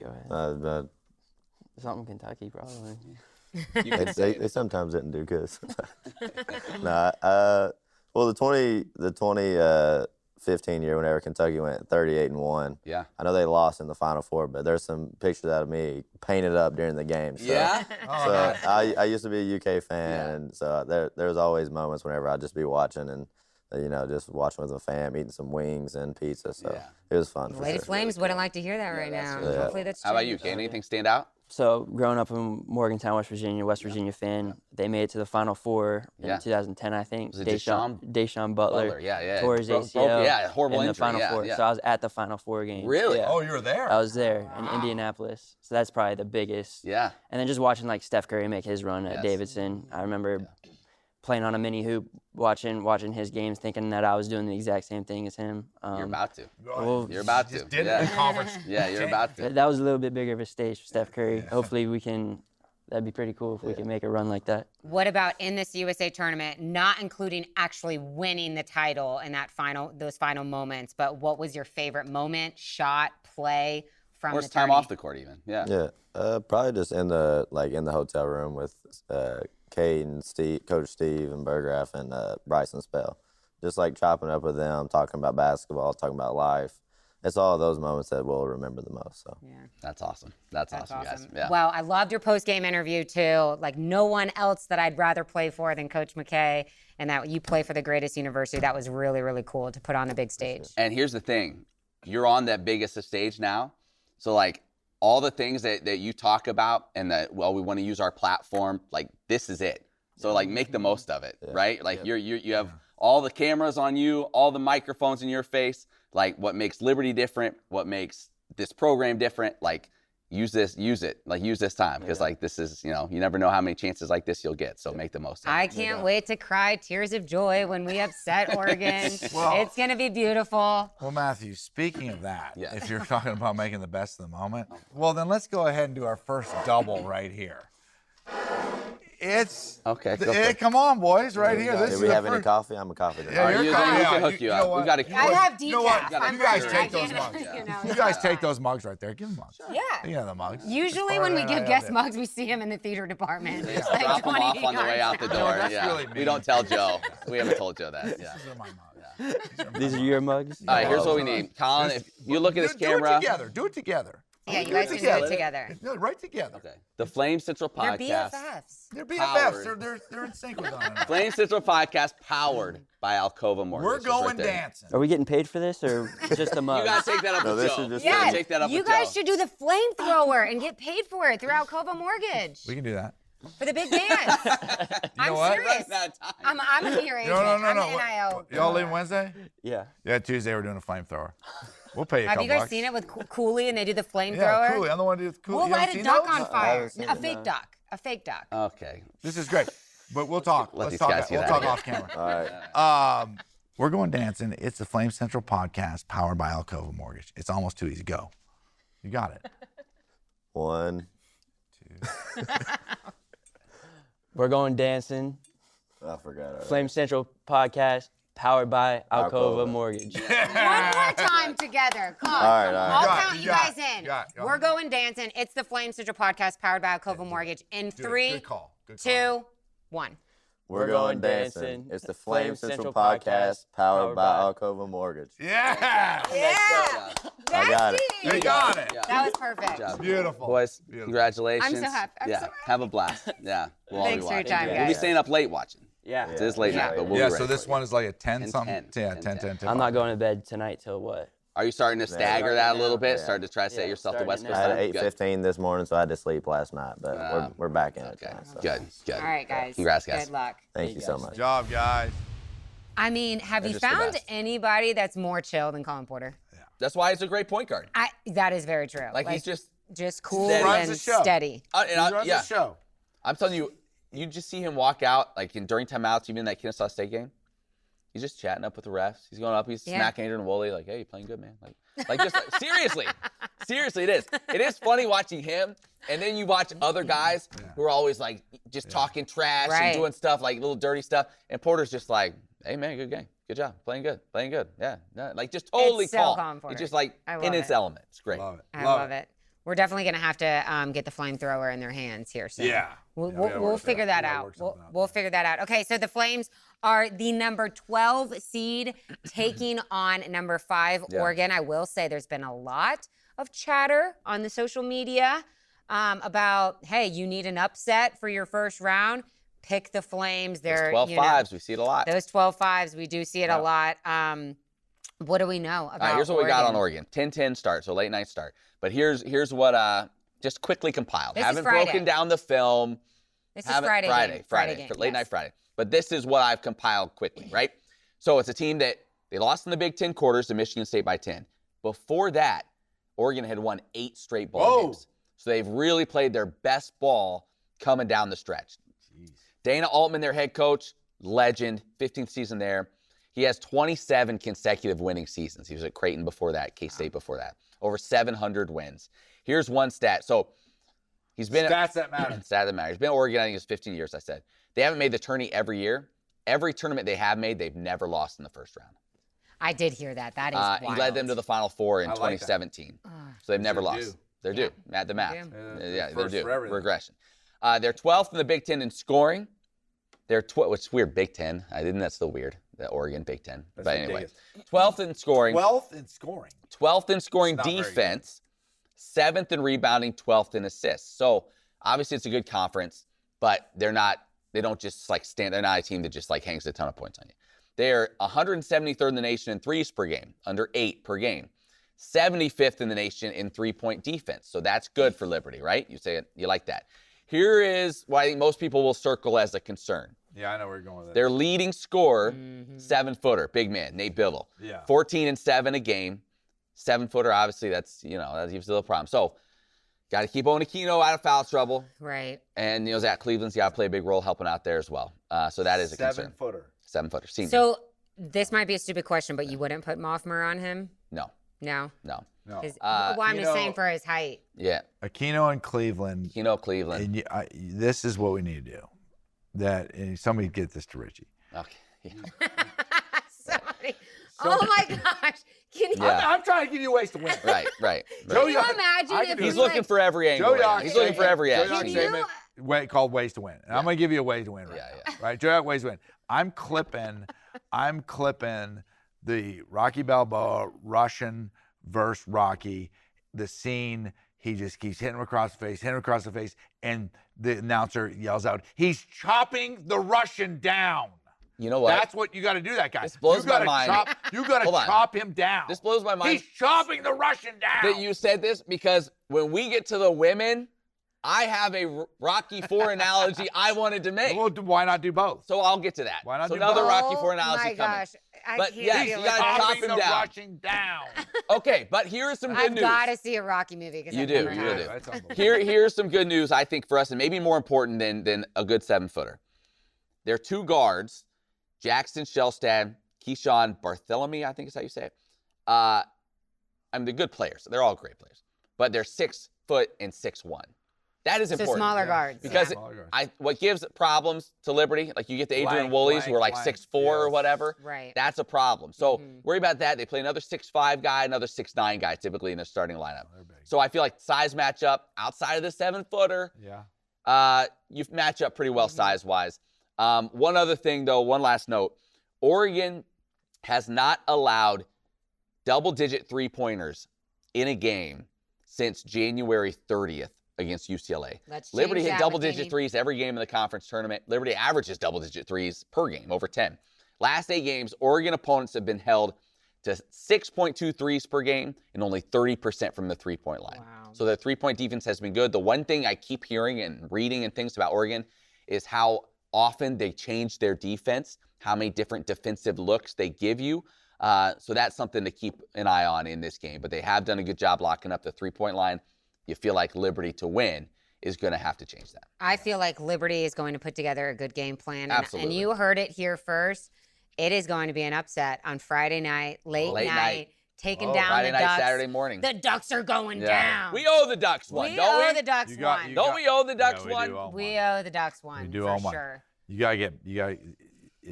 Go ahead. Something Kentucky probably. They sometimes didn't do good. Well, the 2015 year, whenever Kentucky went 38-1. Yeah. I know they lost in the Final Four, but there's some pictures out of me painted up during the game. So, Yeah. So I used to be a UK fan, and so there was always moments whenever I'd just be watching and just watching with my fam, eating some wings and pizza. So it was fun. Lady Flames wouldn't like to hear that right now. Hopefully that's true. How about you, Kaden? Anything stand out? So growing up in Morgantown, West Virginia fan, they made it to the Final Four in 2010, I think. Was it Deshaun Butler tore his ACL horrible in injury. the Final Four. Yeah. So I was at the Final Four game. Really? Yeah. Oh, you were there? I was there in Indianapolis. So that's probably the biggest. Yeah. And then just watching Steph Curry make his run at Yes. Davidson. I remember playing on a mini hoop, watching his games, thinking that I was doing the exact same thing as him. You're about to. well, You're about to. Just did Yeah. it in conference. Yeah, you're about to. That was a little bit bigger of a stage for Steph Curry. Hopefully that'd be pretty cool if we could make a run like that. What about in this USA tournament, not including actually winning the title in those final moments, but what was your favorite moment, shot, play from Or the time tourney? off the court even. Yeah. Yeah, probably just in the hotel room with Kate and Steve, Coach Steve and Burgraff and Bryson Spell. Just chopping up with them, talking about basketball, talking about life. it's all those moments that we'll remember the most. So Yeah. That's awesome. That's awesome, guys. Yeah. Well, I loved your post-game interview too. Like no one else that I'd rather play for than Coach McKay, and that you play for the greatest university. That was really, really cool to put on a big stage. And here's the thing. You're on that biggest of stage now. So, like, all the things that you talk about and that, well, we want to use our platform, like, this is it. So, like, make the most of it, right? Like, you have all the cameras on you, all the microphones in your face. Like, what makes Liberty different, what makes this program different, like, use it. Like, use this time. Because, like, this is, you never know how many chances like this you'll get. So make the most of it. I can't wait to cry tears of joy when we upset Oregon. Well- It's going to be beautiful. Well, Matthew, speaking of that, Yes. if you're talking about making the best of the moment, well, then let's go ahead and do our first double right here. It's Okay, go for it. come on, boys, right here. This did is we the have any first- coffee? I'm a coffee drinker. Yeah, All right, you're we coming can out. hook you know up. what? We've got to. I have decaf. You know what? I'm You guys ready. take those You know, mugs. you know, You guys take those mugs right there. Give them mugs. Yeah. Yeah, the mugs. Usually when we give guest mugs, we see him in the theater department. Just Like drop them 20 off on the way yards out the out. door. that's Yeah. really We mean. don't tell Joe. We haven't told Joe that. Yeah. These are my mugs. These are your mugs? All right, here's what we need. Colin, if you look at this Do camera. it together. Do it together. Yeah, you guys can do it together. No, right together. Okay. The Flame Central They're Podcast. BFFs. They're BFFs. Powered. They're in sync with one another. Flame Central Podcast powered by Alcova Mortgage. We're It's right going there. dancing. Are we getting paid for this or just the mug? You gotta take that up No, with this Joe. is just- You gotta Yeah, take that up you with guys Joe. should do the flamethrower and get paid for it through Alcova Mortgage We can do that. for the big dance. I'm what? serious. Running out of time. I'm a peer agent. No. I'm an NIO. Y'all leaving Wednesday? Yeah. Yeah, Tuesday we're doing a flamethrower. We'll pay you a Have couple you guys bucks. seen it with Cooley and they do the flamethrower? Yeah, cool. I'm the one who did cool. We'll You haven't light a seen duck those? on fire. haven't seen A it, fake no. duck. A fake duck. Okay. This is great. But we'll talk. Let Let's these talk. guys get We'll out talk of off camera. All right. We're going dancing. It's the Flame Central Podcast powered by Alcova Mortgage. It's almost too easy. Go. You got it. 1, We're going dancing. I forgot. Already. Flame Central Podcast powered by Alcova Alcova. Mortgage. One more time together. Come on. All right, all right. I'll You got it, count you you got guys it, in. you got it. We're going dancing. It's the Flame Central Podcast powered by Alcova Mortgage. In Good 3, call. Good call. 2, 1. We're going dancing. It's the Flame Central Podcast powered by Alcova Mortgage. Yeah. Yeah. I got it. You got it. That was perfect. Good job. Beautiful. Boys, Beautiful. congratulations. I'm so happy. I'm yeah, so happy. have a blast. Yeah, we'll all Thanks be for your watching. time, We'll be guys. staying up late watching. Yeah. It is late Yeah. night, but we'll Yeah, be so ready this for one you. is like a 10 10, something. 10, Yeah, 10, 10. I'm not going to bed tonight till what? Are you starting to stagger that a little bit? Start to try to set Yeah, yourself to starting West it Coast now. I time? had Good. 8:15 this morning, so I had to sleep last night. But we're back in it Okay, tonight. So. good. All right, guys. Congrats, guys. Good luck. Thank you so much. Good job, guys. I mean, have you just the found best. anybody that's more chill than Colin Porter? That's why he's a great point guard. That is very true. Like he's just cool steady. Runs and the show. steady. and He runs yeah. the show. I'm telling you, you just see him walk out like during timeouts, even in that Kennesaw State game. He's just chatting up with the refs. He's going up. He's Yeah. smacking Adrian Woolley like, "Hey, you playing good, man." Like just seriously, it is. It is funny watching him, and then you watch other guys who are always like just talking trash Right. and doing stuff like little dirty stuff, and Porter's just like, "Hey, man, good game, good job, playing good, yeah, like just totally It's so calm. calm for It's it. just like I in love its it. element. It's great. Love it. I love it. We're definitely going to have to get the flamethrower in their hands here soon. Yeah. We'll, Yeah, we we'll, gotta we'll work figure that- that we gotta out. work something out. We'll figure that out. Okay, so the Flames are the number 12 seed taking on number 5, Yeah. Oregon. I will say there's been a lot of chatter on the social media about, hey, you need an upset for your first round. Pick the Flames. They're 12 fives, we see it a lot. Those 12 fives, we do see it a lot. What do we know about All right, here's what we got on Oregon? 10-10 start, so late night start. But here's what just quickly compiled. This is Haven't Friday. broken down the film. This is Friday. game. game, late yes. night Friday. But this is what I've compiled quickly, right? So it's a team that they lost in the Big Ten quarters to Michigan State by 10. Before that, Oregon had won 8 straight ball games. So they've really played their best ball coming down the stretch. Dana Altman, their head coach, legend, 15th season there. He has 27 consecutive winning seasons. He was at Creighton before that, K-State before that. Over 700 wins. Here's one stat. So he's been Stats that matter. stat that matters. He's been at Oregon, I think it's 15 years, I said. They haven't made the tourney every year. Every tournament they have made, they've never lost in the first round. I did hear that. That is wild. He led them to the Final Four in I like that. 2017. So they've never They're lost. due. They're due. At the math. They're Yeah, they're First due. for everything. Regression. They're 12th in the Big Ten in scoring. They're which is weird, Big Ten. I didn't. That's still weird. the Oregon Big Ten. That's But anyway, ridiculous. 12th in scoring. 12th in scoring. 12th in scoring It's not very good. defense, 7th in rebounding, 12th in assists. So obviously it's a good conference, but they don't just like they're not a team that just like hangs a ton of points on you. They're 173rd in the nation in threes per game, under 8 per game. 75th in the nation in three-point defense. So that's good for Liberty, right? You say you like that. Here is what I think most people will circle as a concern. Yeah, I know where you're going with that. Their leading scorer, 7-footer, big man, Nate Bivell. Yeah. 14 and 7 a game. 7-footer, obviously, that's gives a little problem. So, got to keep Onekino out of foul trouble. Right. And, Zach Cleveland's got to play a big role helping out there as well. So that is a concern. 7-footer. 7-footer, senior. So this might be a stupid question, but you wouldn't put Moffmer on him? No. No? No. No. Well, I'm just saying for his height. Yeah. Aquino and Cleveland. Cleveland. And this is what we need to do. And somebody get this to Richie. Okay. Yeah. Sorry. Oh my gosh. Can you, Yeah. I'm trying to give you ways to win. Right. can you imagine if He's we, looking for every angle. Joe Young He's looking for every Joe angle. Young Can segment called Ways to Win. And I'm going to give you a way to win right Yeah, now. Right? Joe Young, Ways to Win. I'm clipping the Rocky Balboa Russian versus Rocky, the scene. He just keeps hitting him across the face, and the announcer yells out, "He's chopping the Russian down." You know what? That's what you got to do, that guy. This blows you gotta my mind. You got to Hold on. chop him down. This blows my mind. He's chopping the Russian down. that you said this, because when we get to the women, I have a Rocky IV analogy I wanted to make. Well, why not do both? So I'll get to that. Why not so do another both? Rocky IV oh analogy my coming. gosh. I But can't yes, deal you with gotta that. chop Chopping him the down. Russian down. Okay, but here is some good I've news. got to see a Rocky movie. 'Cause You I've do, never you have. do. That's unbelievable. Here's some good news, I think, for us, and maybe more important than a good 7-footer. There are 2 guards, Jackson Shellstad, Keyshawn Bartholomew, I think is how you say it. They're good players. They're all great players. But they're 6 foot and 6'1". That is So important. smaller guards. Because yeah. what gives problems to Liberty, like you get the Adrian Blank, Woolies who are like blank, 6'4" or yes. whatever. Right. That's a problem. So worry about that. They play another 6'5" guy, another 6'9" guy typically in their starting lineup. So I feel like size matchup outside of the 7-footer, you match up pretty well size-wise. One other thing, though, one last note. Oregon has not allowed double-digit three-pointers in a game since January 30th against UCLA. Let's Liberty change hit that, double-digit Metheny. threes every game in the conference tournament. Liberty averages double-digit threes per game, over 10. Last 8 games, Oregon opponents have been held to 6.2 threes per game and only 30% from the three-point line. Wow. So their three-point defense has been good. The one thing I keep hearing and reading and things about Oregon is how often they change their defense, how many different defensive looks they give you. So that's something to keep an eye on in this game. But they have done a good job locking up the three-point line. You feel like Liberty to win is going to have to change that. I feel like Liberty is going to put together a good game plan. Absolutely. And you heard it here first. It is going to be an upset on Friday night, late night, taking down Friday the night, Ducks. Saturday morning. The Ducks are going down. We owe the Ducks one, We don't we? owe the Ducks one. Don't we owe the Ducks we one? do owe We one. owe the Ducks one. We do for owe one. sure.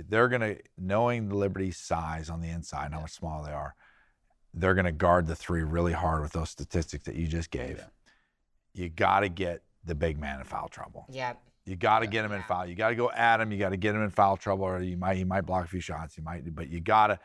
They're going to, knowing Liberty's size on the inside and how much smaller they are, they're going to guard the 3 really hard with those statistics that you just gave. You got to get the big man in foul trouble. Yep. You got to get him in foul. You got to go at him. You got to get him in foul trouble, or he might block a few shots. But you got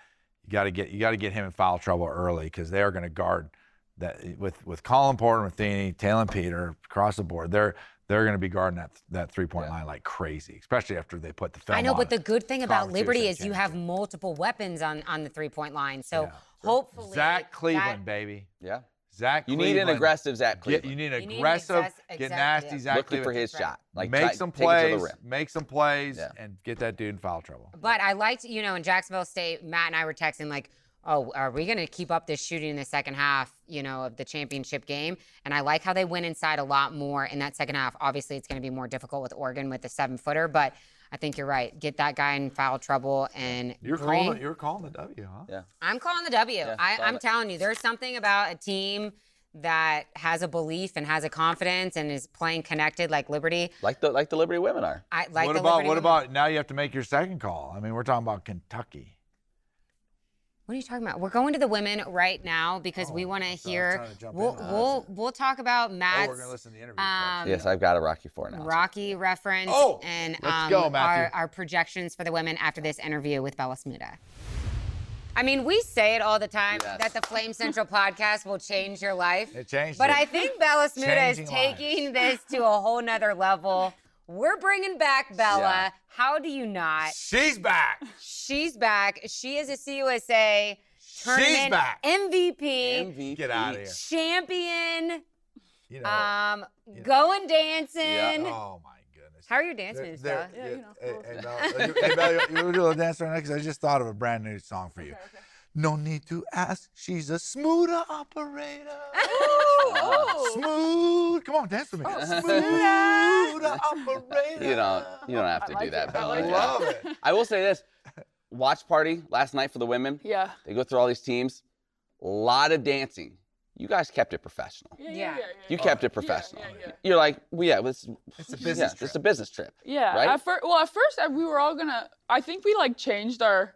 to get him in foul trouble early, because they are going to guard that with Colin Porter, Metheny, Taylor Peter across the board. They're going to be guarding that 3-point line like crazy, especially after they put the film I know, on but it. the good thing about Conference Liberty USA is you have championship. multiple weapons on the 3-point line. So Yeah. hopefully Zach Cleveland, baby. Yeah. Zach You Cleveland. need an aggressive Zach Cleveland. You need You need an aggressive, exact- get nasty Zach Looking Cleveland. for his That's right. shot. Like make some take it to plays, the rim. make some plays, Yeah. and get that dude in foul trouble. But I liked, in Jacksonville State, Matt and I were texting like, oh, are we going to keep up this shooting in the second half, of the championship game? And I like how they went inside a lot more in that second half. Obviously, it's going to be more difficult with Oregon with the 7-footer, but I think you're right. Get that guy in foul trouble and You're calling the W, huh? Yeah. I'm calling the W. Yeah, I'm telling you, there's something about a team that has a belief and has a confidence and is playing connected like Liberty. Like the Liberty women are. I like What the about Liberty women. now you have to make your second call? I mean, we're talking about Kentucky. What are you talking about? We're going to the women right now because we want to hear. trying to jump in. We'll talk about Matt's. we're gonna listen to the interview first. Yes, I've got a Rocky IV now. Rocky reference and let's go, Matthew. our projections for the women after this interview with Bella Smuda. I mean, we say it all the time that the Flame Central podcast will change your life. It changed But it. I think Bella Smuda is Changing taking this to a whole nother level. We're bringing back Bella. Yeah. How do you not? She's back. She's back. She is a CUSA tournament back. MVP. Get out of here. Champion. You know. Going dancing. Oh my goodness. How are your dance moves, Bella? Hey, Bella, you want to do a dance right now? Because I just thought of a brand new song for you. No need to ask. She's a Smuda operator. Smooth. Come on, dance with me. Smuda operator. You don't have to do that, Bella. I love it. I will say this. Watch party last night for the women. Yeah. They go through all these teams. A lot of dancing. You guys kept it professional. Yeah. You kept it professional. yeah. You're like, well, yeah, it's a business trip. It's a business trip. Yeah. Right? At first, we were all gonna. I think we like changed our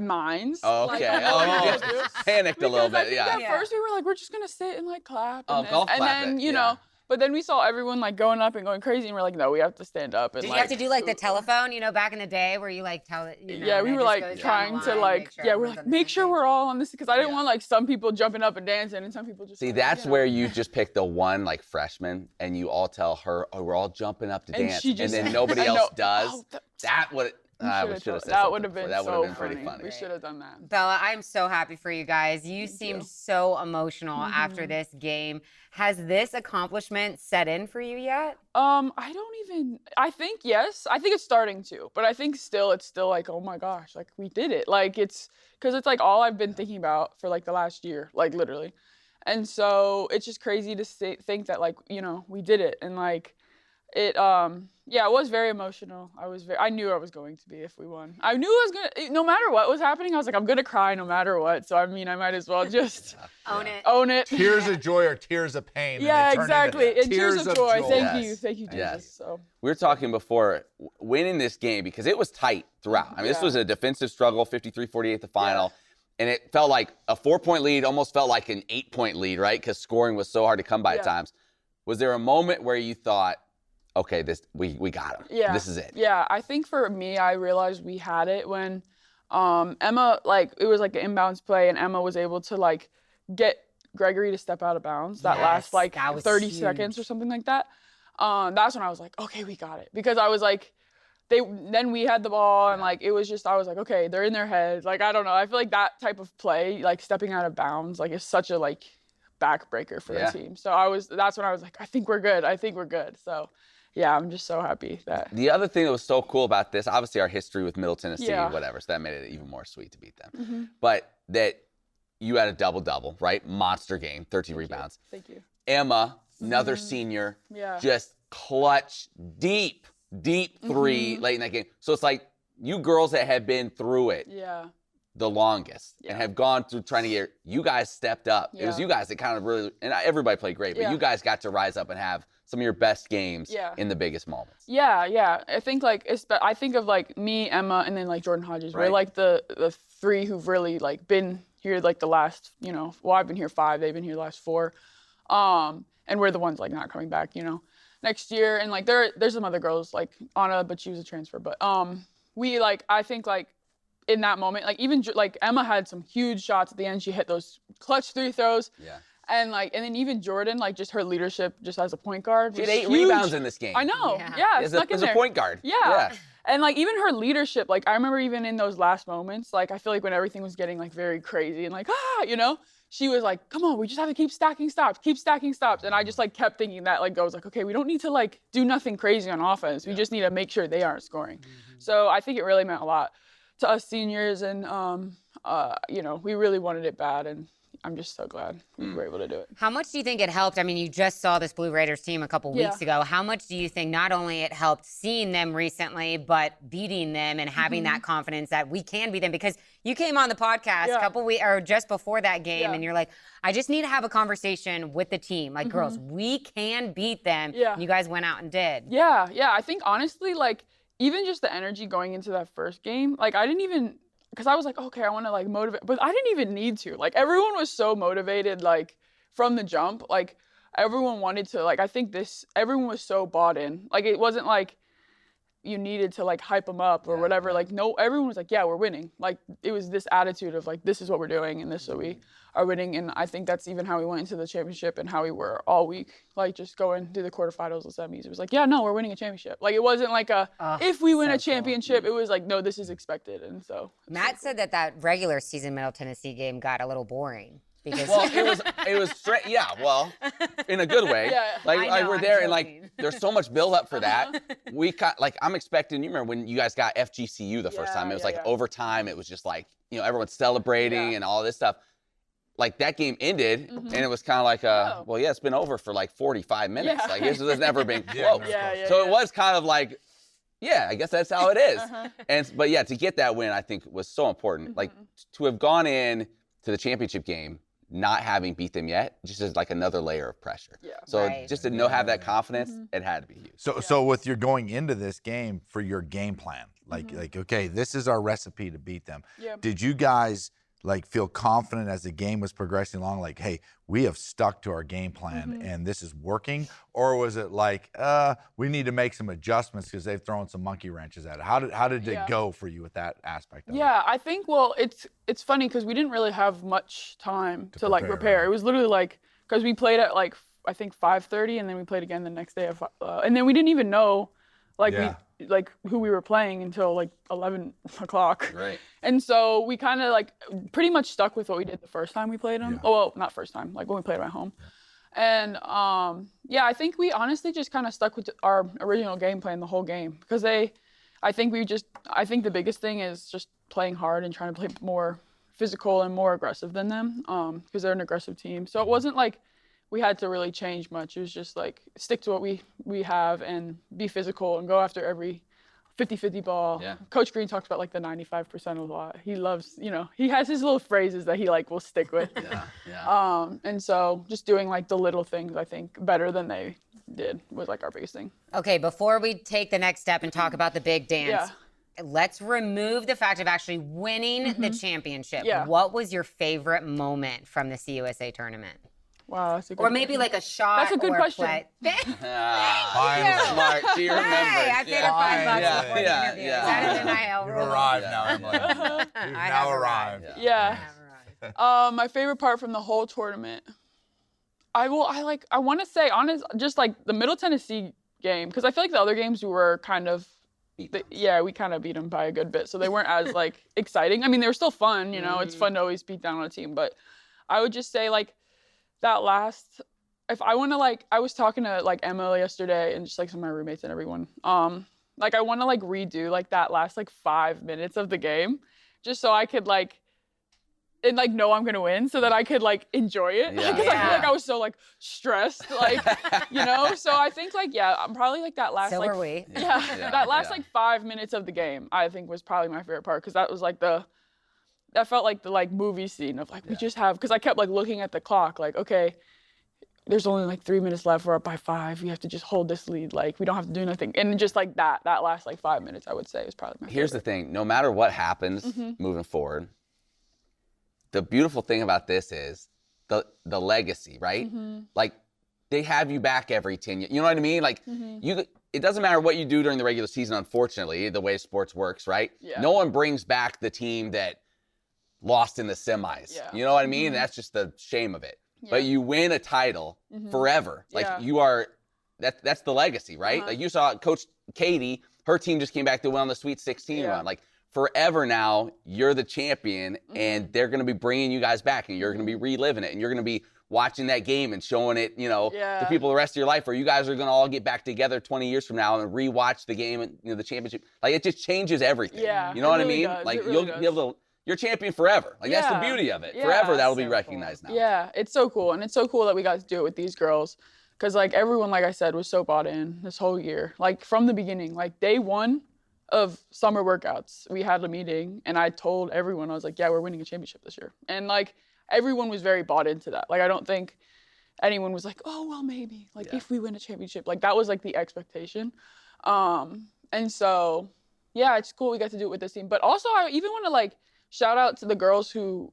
minds. Okay. Like, Oh, what you we just do. panicked a little Because bit. I think Yeah. at first we were like, we're just gonna sit and like clap. Oh, And golf then, clap and then it, you yeah. know. But then we saw everyone like going up and going crazy, and we're like, no, we have to stand up. And Did like, you have to do like the telephone, back in the day where you like tell it, yeah, we and it were just like goes down trying the to line, like, make sure we're everyone's like, on the make same sure page. we're all on this because I didn't Yeah. want like some people jumping up and dancing and some people just. See, like, that's you know. where you just pick the one like freshman and you all tell her, oh, we're all jumping up to And dance. she just- and then nobody I know. else does. Oh, That would We we should've should have told- said that something would have been before. That would so have been pretty funny. funny. We should have done that. Bella, I'm so happy for you guys. You seemed so emotional after this game. Has this accomplishment set in for you yet? I think yes. I think it's starting to, but I think it's still like, oh my gosh, like we did it. Like it's like all I've been thinking about for like the last year, like literally. And so it's just crazy to think that like, we did it. And like it was very emotional. I knew I was going to be if we won. I knew I was going to, no matter what was happening, I was like, I'm going to cry no matter what. So I mean, I might as well just own it. Tears of joy or tears of pain. Yeah, and they turn exactly. into And tears of joy. Thank you, Jesus. Yes. So. We were talking before winning this game because it was tight throughout. I mean, this was a defensive struggle, 53-48 the final. And it felt like a 4-point lead almost felt like an 8-point lead, right? Because scoring was so hard to come by at times. Was there a moment where you thought, okay, we got him. Yeah. This is it. Yeah, I think for me, I realized we had it when Emma, like, it was like an inbounds play, and Emma was able to, like, get Gregory to step out of bounds that last, like, that was 30 huge. seconds or something like that. That's when I was like, okay, we got it. Because I was like, then we had the ball, and, like, it was just, I was like, okay, they're in their heads. Like, I don't know. I feel like that type of play, like, stepping out of bounds, like, is such a, like, backbreaker for the team. So that's when I was like, I think we're good. So. Yeah, I'm just so happy that. The other thing that was so cool about this, obviously our history with Middle Tennessee, Yeah. whatever, so that made it even more sweet to beat them. But that you had a double-double, right? Monster game, 13 rebounds. Thank you. Emma, another senior, Yeah. just clutch deep three late in that game. So it's like you girls that have been through it Yeah. the longest and have gone through trying to get, you guys stepped up. It was Yeah. you guys that kind of really, and everybody played great, but Yeah. you guys got to rise up and have some of your best games in the biggest moments. Yeah. I think like I think of like me, Emma, and then like Jordan Hodges. Right. We're like the three who've really like been here like the last, well, I've been here 5, they've been here the last 4. And we're the ones like not coming back, next year. And like there's some other girls like Anna, but she was a transfer. But we like, I think like in that moment, like even like Emma had some huge shots at the end. She hit those clutch 3 throws. Yeah. And then even Jordan, like just her leadership just as a point guard. She had was 8 huge. rebounds in this game. I know. Yeah. Yeah, stuck in as there. a point guard. Yeah. And like even her leadership, like I remember even in those last moments, like I feel like when everything was getting like very crazy and like, she was like, come on, we just have to keep stacking stops. And I just like kept thinking that, like, I was like, okay, we don't need to like do nothing crazy on offense. We just need to make sure they aren't scoring. So I think it really meant a lot to us seniors, and we really wanted it bad, and I'm just so glad we were able to do it. How much do you think it helped? I mean, you just saw this Blue Raiders team a couple weeks ago. How much do you think not only it helped seeing them recently, but beating them and having that confidence that we can beat them? Because you came on the podcast a couple weeks or just before that game, and you're like, I just need to have a conversation with the team. Like, girls, we can beat them. Yeah. And you guys went out and did. Yeah. I think honestly, like even just the energy going into that first game, like I didn't even because I was like, okay, I want to like motivate, but I didn't even need to. Like everyone was so motivated, like from the jump, like everyone wanted to, like I think everyone was so bought in. Like it wasn't like you needed to like hype them up or whatever. Like no, everyone was like, yeah, we're winning. Like it was this attitude of like, this is what we're doing and this is what we are winning. And I think that's even how we went into the championship and how we were all week. Like just going through the quarterfinals and semis. It was like, yeah, no, we're winning a championship. Like it wasn't like if we win a championship, it was like, no, this is expected. And so Matt said that regular season Middle Tennessee game got a little boring. Because Well, it was straight. Yeah, well, in a good way. Yeah. Like I know, we're I'm there, and joking. like there's so much build up for that. We got like I'm expecting. You remember when you guys got FGCU the first time? It was like overtime. It was just like everyone's celebrating and all this stuff. Like that game ended, and it was kind of like well, yeah, it's been over for like 45 minutes. Yeah. Like this has never been close. So It was kind of like, yeah, I guess that's how it is. But yeah, to get that win, I think was so important. Like to have gone in to the championship game not having beat them yet, just as like another layer of pressure. Yeah. So Right. just to have that confidence, it had to be huge. So with your going into this game for your game plan, like okay, this is our recipe to beat them. Yeah. Did you guys like feel confident as the game was progressing along, like, hey, we have stuck to our game plan and this is working? Or was it like, we need to make some adjustments because they've thrown some monkey wrenches at it? How did it go for you with that aspect of it? Yeah, I think, well, it's funny because we didn't really have much time to like prepare, prepare. right. It was literally like, because we played at like, I think 5:30 and then we played again the next day and then we didn't even know like who we were playing until like 11 o'clock. Right. And so we kind of like pretty much stuck with what we did the first time we played them. Yeah. Oh, well, not first time, like when we played them at home. And I think we honestly just kind of stuck with our original game plan the whole game because I think the biggest thing is just playing hard and trying to play more physical and more aggressive than them because they're an aggressive team. So it wasn't like we had to really change much. It was just like stick to what we have and be physical and go after every 50-50 ball. Yeah. Coach Green talks about like the 95% a lot. He loves, he has his little phrases that he like will stick with. And so just doing like the little things, I think better than they did was like our biggest thing. Okay, before we take the next step and talk about the big dance, let's remove the fact of actually winning the championship. Yeah. What was your favorite moment from the CUSA tournament? Wow, that's a good Or maybe question. like a shot. That's a good or question. Play. Finally. Smart. She remembered. Hey, I paid her $5 Yeah, before the yeah, interview. yeah. Is that an NIL You've rule? arrived now, Emily. You've I now have arrived. Yeah. All right. My favorite part from the whole tournament, I want to say honest, just like the Middle Tennessee game, because I feel like the other games we were kind of, we kind of beat them by a good bit, so they weren't as like exciting. I mean, they were still fun, it's fun to always beat down on a team, but I would just say like that last, if I want to like, I was talking to like Emma yesterday and just like some of my roommates and everyone, like I want to like redo like that last like 5 minutes of the game, just so I could like, and like know I'm gonna win so that I could like enjoy it because I feel like I was so like stressed like so I think like I'm probably like that last So like were we. that last like 5 minutes of the game I think was probably my favorite part because that was like that felt like the like movie scene of like we just have, because I kept like looking at the clock like, okay, there's only like 3 minutes left, we're up by 5, we have to just hold this lead, like we don't have to do nothing, and just like that last like 5 minutes I would say is probably my Here's favorite. the thing, no matter what happens moving forward, the beautiful thing about this is the legacy, right? Like they have you back every 10 years. You know what I mean? Like it doesn't matter what you do during the regular season, unfortunately, the way sports works, right? Yeah. No one brings back the team that lost in the semis. Yeah. You know what I mean? That's just the shame of it. But you win a title forever. Like you are, that's the legacy, right? Like you saw Coach Katie, her team just came back to win on the Sweet 16 run. Like forever now, you're the champion and they're going to be bringing you guys back and you're going to be reliving it and you're going to be watching that game and showing it, to people the rest of your life, or you guys are going to all get back together 20 years from now and rewatch the game and the championship. Like it just changes everything. Yeah, you know what it I really mean? does. Like It really you'll does. be able to, you're champion forever. Like that's the beauty of it. Forever that'll be so recognized now. Yeah, it's so cool. And it's so cool that we got to do it with these girls. Because, like, everyone, like I said, was so bought in this whole year. Like, from the beginning, like, day one of summer workouts, we had a meeting. And I told everyone, I was like, yeah, we're winning a championship this year. And, like, everyone was very bought into that. Like, I don't think anyone was like, oh, well, maybe. Like, if we win a championship. Like, that was, like, the expectation. And so, yeah, it's cool we got to do it with this team. But also, I even want to, like, shout out to the girls who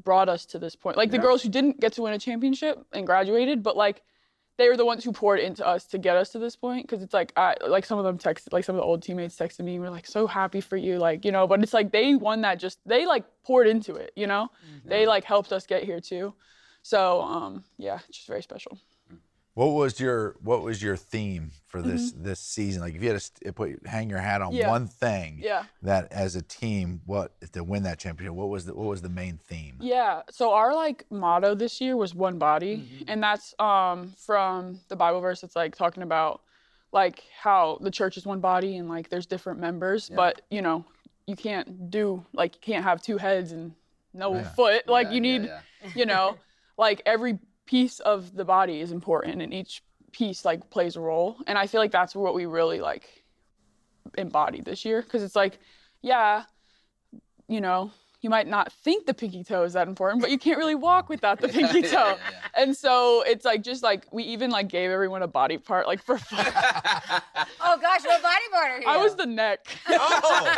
brought us to this point. Like the girls who didn't get to win a championship and graduated, but like they were the ones who poured into us to get us to this point. Because it's like, like some of them texted, like some of the old teammates texted me, we're like, so happy for you, like, you know, but it's like they won that they like poured into it, you know? They like helped us get here too. So yeah, it's just very special. What was your theme for this season? Like if you had to hang your hat on one thing that as a team, to win that championship, what was the main theme? Yeah. So our like motto this year was one body, and that's from the Bible verse. It's like talking about like how the church is one body and like there's different members, but you know, you can't have two heads and no foot. Like you need, you know, like every piece of the body is important and each piece like plays a role, and I feel like that's what we really like embodied this year, because it's like, yeah, you know, you might not think the pinky toe is that important, but you can't really walk without the pinky toe. And so it's like, just like, we even like gave everyone a body part like for fun. Oh gosh, what body part are you? I was the neck. Oh,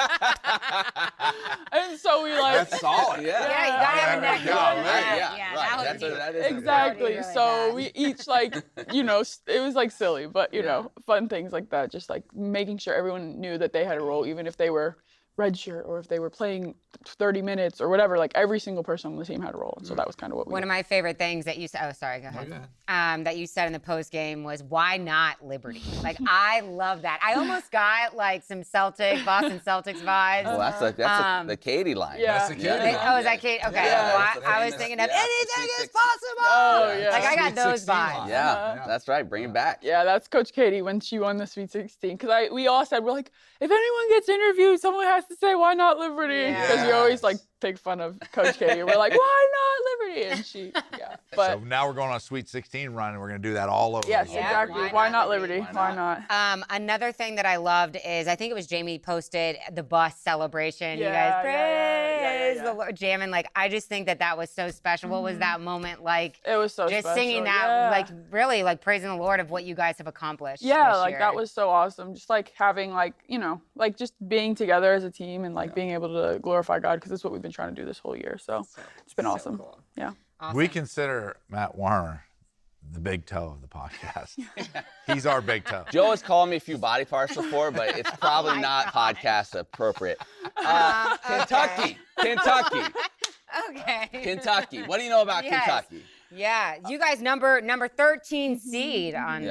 And so we like, that's solid. Yeah, you gotta have a neck. Right. That is exactly. really So bad. we each like, you know, it was like silly, but you know, fun things like that. Just like making sure everyone knew that they had a role, even if they were redshirt or if they were playing 30 minutes or whatever. Like every single person on the team had a role, and so that was kind of what we. One of my favorite things that you said. Oh, sorry. Go ahead. That you said in the post game was, "Why not Liberty?" Like I love that. I almost got like some Boston Celtics vibes. Well, that's the Katie line. Yeah. That's the Katie line. Oh, is that Kate? Okay. Yeah, Well, that's the I was famous- thinking of yeah, anything the is Sweet possible. Oh, yeah. Like I got Sweet those 16 vibes. line. Yeah, that's right. Bring it back. Yeah, that's Coach Katie when she won the Sweet 16. Because we all said, we're like, if anyone gets interviewed, someone has to say, why not Liberty? Because we always like take fun of Coach Katie. We're like, why not Liberty? And she, But So now we're going on a Sweet 16 run, and we're going to do that all over. yes, again. exactly. why Why not not Liberty? Why not? Another thing that I loved is, I think it was Jamie posted the bus celebration. You guys praise the Lord, jamming. Like, I just think that was so special. What was that moment like? It was so just special. singing that, like really like praising the Lord of what you guys have accomplished. Yeah, this like year. that was so awesome. Just like having like, you know, like just being together as a team and like being able to glorify God, because that's what we've been trying to do this whole year. So it's been awesome. Cool. Yeah. Awesome. We consider Matt Warner the big toe of the podcast. He's our big toe. Joe has called me a few body parts before, but it's probably my not God. podcast appropriate. Okay. Kentucky. What do you know about Yes. Kentucky? Yeah, you guys number 13 seed on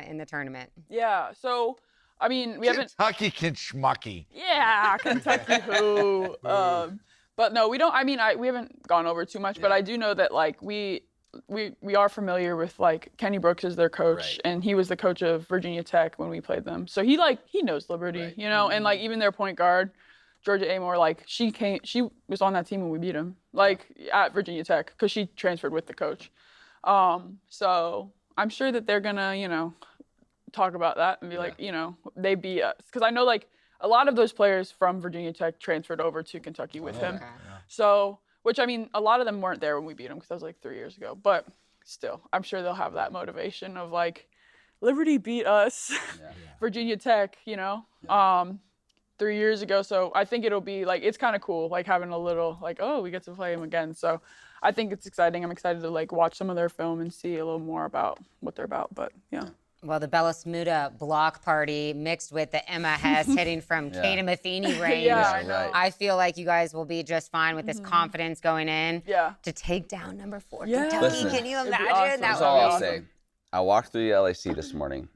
in the tournament. Yeah. So, I mean, we haven't. Kentucky can schmucky. Yeah, Kentucky who. But no, we don't. I mean, we haven't gone over too much, but I do know that like we are familiar with like Kenny Brooks is their coach, Right. and he was the coach of Virginia Tech when we played them. So he knows Liberty, Right. you know, and like even their point guard, Georgia Amore, like she was on that team when we beat them, like at Virginia Tech, because she transferred with the coach. So I'm sure that they're gonna, you know, talk about that and be like, you know, they beat us, because I know like a lot of those players from Virginia Tech transferred over to Kentucky with him. So, which I mean, a lot of them weren't there when we beat them, because that was like 3 years ago. But still, I'm sure they'll have that motivation of like, Liberty beat us, Virginia Tech, you know, 3 years ago. So I think it'll be like, it's kind of cool, like having a little like, oh, we get to play them again. So I think it's exciting. I'm excited to like watch some of their film and see a little more about what they're about. But yeah. Well, the Bella Smuda block party mixed with the Emma Hess hitting from Kaden Metheny range. I know. Right. I feel like you guys will be just fine with this confidence going in Yeah. to take down number 4 Yeah. Kentucky. Listen, Can you it'd be imagine? awesome. That That's would all be I'll awesome. say. I walked through the LAC this morning.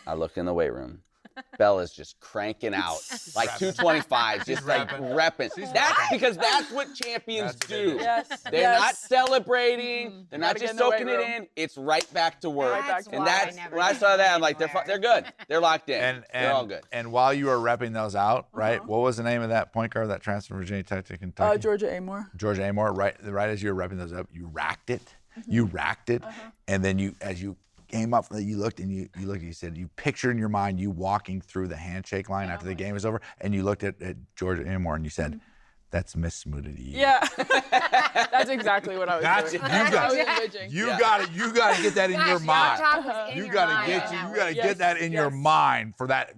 I look in the weight room. Bella's just cranking out like 225s, just like repping. That's because that's what champions do. Yes. They're not celebrating. They're not Gotta just get in the soaking weight it room. in. It's right back to work. Right back to And work. that's never when I get saw that, I'm like, anywhere. they're good. They're locked in. And they're all good. And while you were repping those out, right? What was the name of that point guard that transferred from Virginia Tech to Kentucky? Georgia Amore. Georgia Amore. Right as you were repping those up, you racked it. You racked it, and then as you came up, you looked and you looked. You said you pictured in your mind you walking through the handshake line after the game was over, and you looked at Georgia Amore and you said, "That's Miss Smuda to you." Yeah. That's exactly what I was That's doing. it. You got I was it. envisioning. You got it. You got to get that in your Gosh, mind. talk was in You your got mind to get on that you one. got to get that in your mind for that.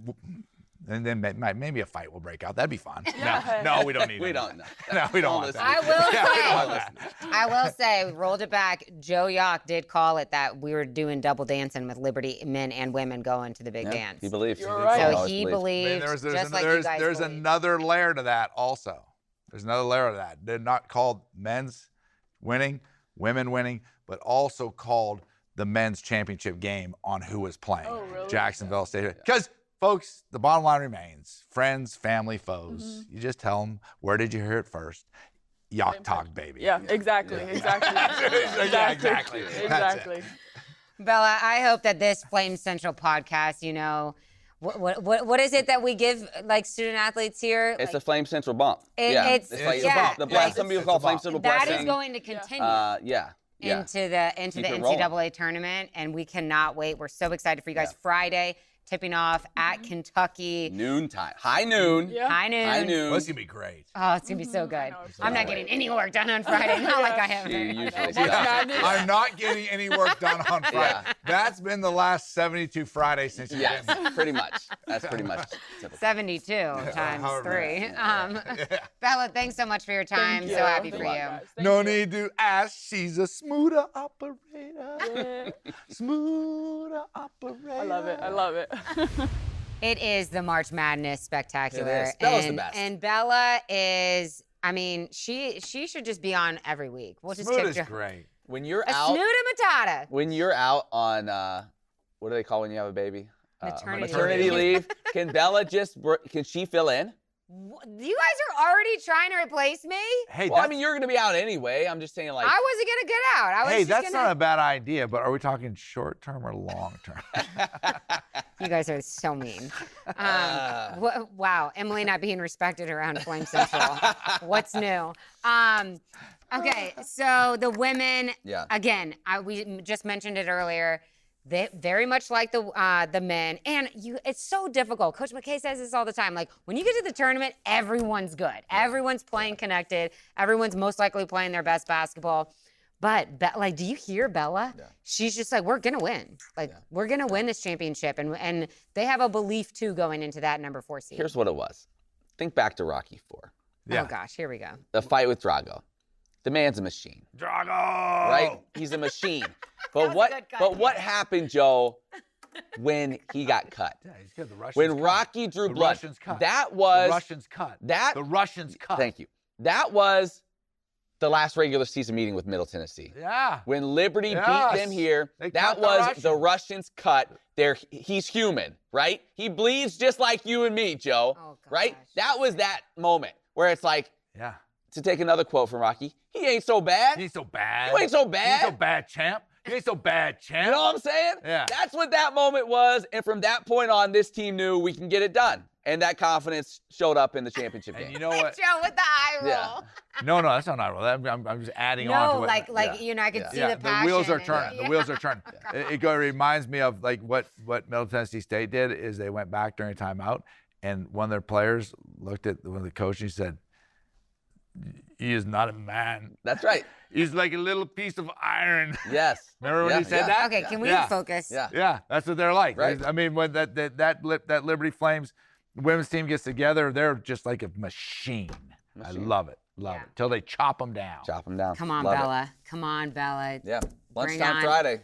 And then maybe a fight will break out. That'd be fun. Yeah. No, we don't need We it. don't know. No, we don't want listen. that. I will say, rolled it back. Joe Yock did call it that we were doing double dancing with Liberty men and women going to the big dance. He believes. You're right. So Always he believed. believes, There's just like you guys there's believe. another layer to that also. There's another layer to that. They're not called men's winning, women winning, but also called the men's championship game on who was playing. Oh, really? Jacksonville State. Because, folks, the bottom line remains: friends, family, foes. Mm-hmm. You just tell them, where did you hear it first? Yacht talk, baby. Yeah, exactly. Exactly. Yeah, exactly. That's it. Exactly. Bella, I hope that this Flame Central podcast, you know, what is it that we give like student athletes here? It's like, a Flame Central bump. it's like yeah, the blast. like, Some people it's call a Flame bump. Central that blessing. is going to continue. Yeah. Into the Keep it NCAA tournament, and we cannot wait. We're so excited for you guys. Yeah. Friday, tipping off at Kentucky. Noontime. High noon. Yeah. High noon. High noon. Well, it's gonna be great. Oh, it's gonna be so good. know, it's I'm not so getting any work done on Friday. Not like I have. She usually March does. Madness. I'm not getting any work done on Friday. Yeah. That's been the last 72 Fridays since you've Yes, been. pretty much. That's pretty much typical. 72 times however 3. Bella, thanks so much for your time. Thank So you. happy Good for luck, you. Guys, thank No you. need to ask, she's a smoother operator. Yeah. Smoother operator. I love it. I love it. It is the March Madness Spectacular. It is. Bella's the and, best. And Bella is, I mean, she should just be on every week. We'll just Smooth is tip great. When you're a out, snooda matata. when you're out on what do they call when you have a baby? Maternity leave. Can Bella can she fill in? You guys are already trying to replace me? Hey, Well, I mean, you're gonna be out anyway. I'm just saying, like, I wasn't gonna get out. I was hey, just that's gonna... not a bad idea, but are we talking short term or long term? You guys are so mean. Wow, Emily not being respected around Flame Central. What's new? Okay, so the women. Yeah. Again, we just mentioned it earlier. They very much like the men, and it's so difficult. Coach McKay says this all the time. Like when you get to the tournament, everyone's good. Everyone's playing connected. Everyone's most likely playing their best basketball. But like, do you hear Bella? Yeah. She's just like, we're gonna win. Like we're gonna win this championship, and they have a belief too going into that number 4 seed. here's what it was. Think back to Rocky IV. Yeah. Oh gosh, here we go. The fight with Drago. The man's a machine, Drago! right? He's a machine. But was a good cut. what happened, Joe, when he got cut? Yeah, he's good. The Russians When cut. Rocky drew The blood. Russians cut. That was The Russians cut. that. The Russians cut. Thank you. That was the last regular season meeting with Middle Tennessee. Yeah. When Liberty Yes. beat them here, They that cut the was Russians. the Russians cut. He's human, right? He bleeds just like you and me, Joe. Oh, right? gosh. That was that moment where it's like, Yeah. to take another quote from Rocky, he ain't so bad. He ain't so bad. You ain't so He bad. ain't so bad, champ. He ain't so bad, champ. You know what I'm saying? Yeah. That's what that moment was. And from that point on, this team knew we can get it done. And that confidence showed up in the championship And game. you know what? Joe with the eye roll. Yeah. No, that's not eye roll. I'm just adding on to No, what. like yeah. you know, I could Yeah. see Yeah, the passion. wheels are and- turning. The wheels are turning. It reminds me of like what Middle Tennessee State did is they went back during timeout, and one of their players looked at one of the coaches and he said, "He is not a man. That's right. He's like a little piece of iron." Yes. Remember when Yeah, he said yeah. that? Okay, can we Yeah. focus? Yeah. Yeah, that's what they're like. Right. I mean, when that Liberty Flames women's team gets together, they're just like a machine. I love it. Love Yeah. it. Till they chop them down. Chop them down. Come on, Love it. Bella. Come on, Bella. Yeah. Bring Lunchtime on. Friday.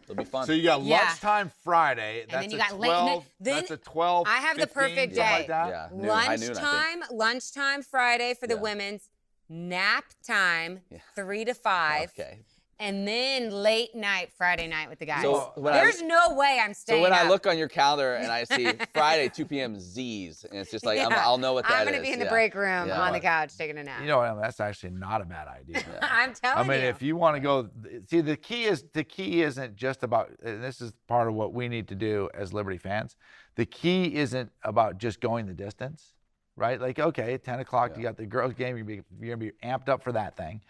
It'll be fun. So you got Yeah. lunchtime Friday. And That's then you a got late- 12. then That's a 12. I have the 15, perfect something day. Like that. Yeah. Noon, high noon, I think. Lunchtime Friday for the Yeah. women's, nap time, Yeah. 3 to 5, Okay. and then late night Friday night with the guys. So when There's no way I'm So staying when I up. look on your calendar and I see Friday 2 p.m. Z's, and it's just like Yeah. I'll know what that is. I'm gonna be in the Yeah. break room Yeah. on the couch taking a nap. You know, that's actually not a bad idea. I'm telling I you. mean, if you want to go, see, the key isn't just about, and this is part of what we need to do as Liberty fans. The key isn't about just going the distance, right? Like, okay, at 10 o'clock, you got the girls' game, you're gonna be amped up for that thing,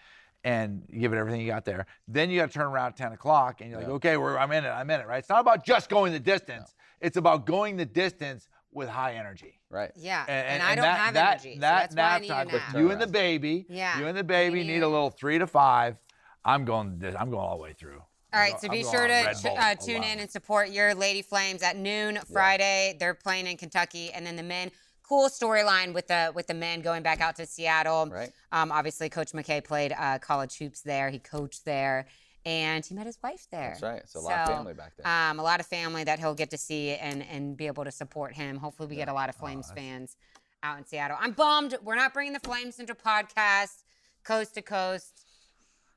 and you give it everything you got there. Then you got to turn around at 10 o'clock, and you're like, okay, I'm in it, right? It's not about just going the distance. It's about going the distance with high energy. Right. yeah, And I don't have energy, so that's why I need a time, nap. you and the baby, Yeah. you and the baby You need need a it. little 3 to 5. I'm going all the way through. All right, so be sure to tune in and support your Lady Flames at noon Friday. They're playing in Kentucky, and then the men. Cool storyline with the men going back out to Seattle. Right. Obviously, Coach McKay played college hoops there. He coached there, and he met his wife there. That's right. So a lot of family back there. A lot of family that he'll get to see and be able to support him. Hopefully, we get a lot of Flames fans out in Seattle. I'm bummed we're not bringing the Flames Central podcast coast to coast.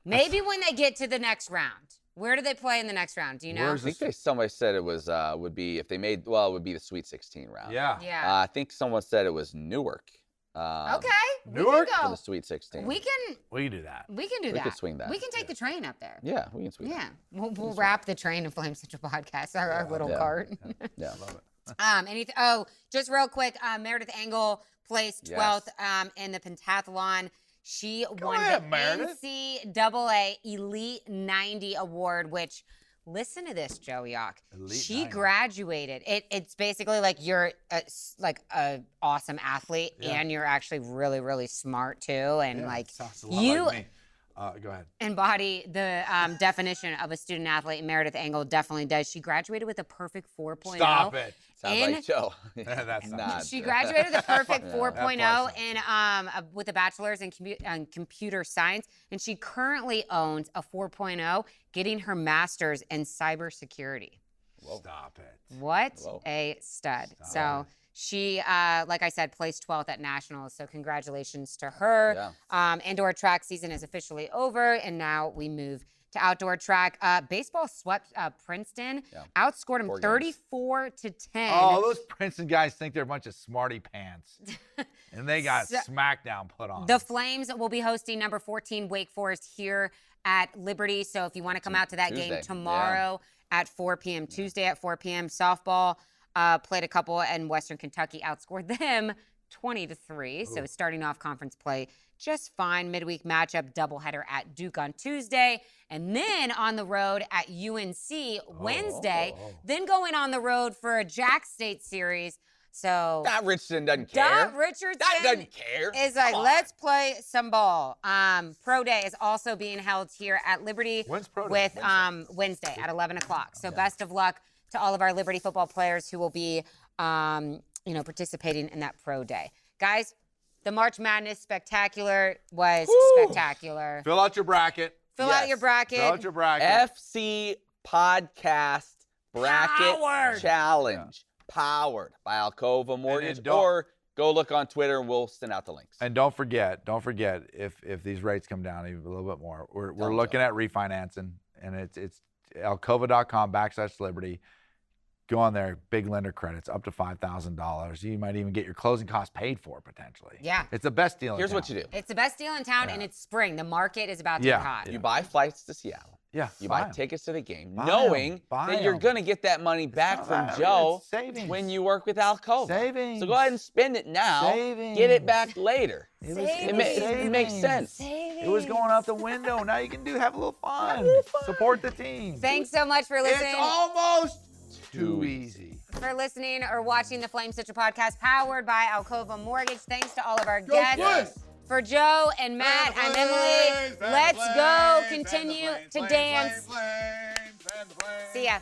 Maybe when they get to the next round. Where do they play in the next round? Do you know? I think somebody said it was would be if they made it would be the Sweet 16 round. Yeah. I think someone said it was Newark. Okay. Newark? We can For go. the Sweet 16. We can do that. We can do We that. could swing that. We can take the train up there. Yeah, we can swing that. Yeah. We'll wrap the train of Flame Central Podcast, our little cart. Yeah. Love it. Just real quick, Meredith Engel placed 12th in the pentathlon. She won ahead, the Meredith. NCAA Elite 90 award, which, listen to this, Joey Ock. She 90. graduated. It's basically like you're a awesome athlete and you're actually really, really smart too. And Sounds a lot you like me. Go ahead. embody the definition of a student athlete. Meredith Engel definitely does. She graduated with a perfect 4.0. Stop it. Sounds like Joe. That's not. She graduated with a perfect That 4.0 part's in with a bachelor's in computer science, and she currently owns a 4.0, getting her master's in cybersecurity. Stop it. What Whoa. a stud! Stop So she, like I said, placed 12th at nationals. So congratulations to her. Indoor track season is officially over, and now we move to outdoor track. Baseball swept Princeton, outscored them 34 to 10. Oh, those Princeton guys think they're a bunch of smarty pants. And they got smackdown put on. The Flames will be hosting number 14 Wake Forest here at Liberty. So if you want to come out to that game tomorrow at 4 p.m., Tuesday at 4 p.m., softball played a couple in Western Kentucky, outscored them 20-3. So starting off conference play just fine. Midweek matchup, doubleheader at Duke on Tuesday, and then on the road at UNC Wednesday, then going on the road for a Jack State series. So Dot Richardson doesn't care. Dot Richardson doesn't care. is like, let's play some ball. Pro Day is also being held here at Liberty. When's Pro Day? With Wednesday at 11 o'clock. So best of luck to all of our Liberty football players who will be participating in that Pro Day. Guys, the March Madness Spectacular was spectacular. Fill out your bracket. Fill out your bracket. Fill out your bracket. FC Podcast Bracket Challenge. Powered by Alcova Mortgage. Or go look on Twitter and we'll send out the links. And don't forget, if these rates come down even a little bit more, we're looking at refinancing, and it's alcova.com/Liberty. Go on there, big lender credits, up to $5,000. You might even get your closing costs paid for potentially. Yeah. It's the best deal in Here's town. what you do. It's the best deal in town, and it's spring. The market is about to get hot. You buy flights to Seattle. Yeah. You buy buy 'em. tickets to the game, Buy knowing 'em. Buy that you're 'em. going to get that money back not from that. Joe It's savings. when you work with Alcova. Savings. So go ahead and spend it now. Savings. Get it back later. It makes sense. It was going out the window. Now you can have a little fun. Support the team. Thanks so much for listening. It's almost too easy. For listening or watching the Flame Stitcher podcast powered by Alcova Mortgage. Thanks to all of our guests. For Joe and Matt, I'm Emily. Let's go continue to dance. See ya.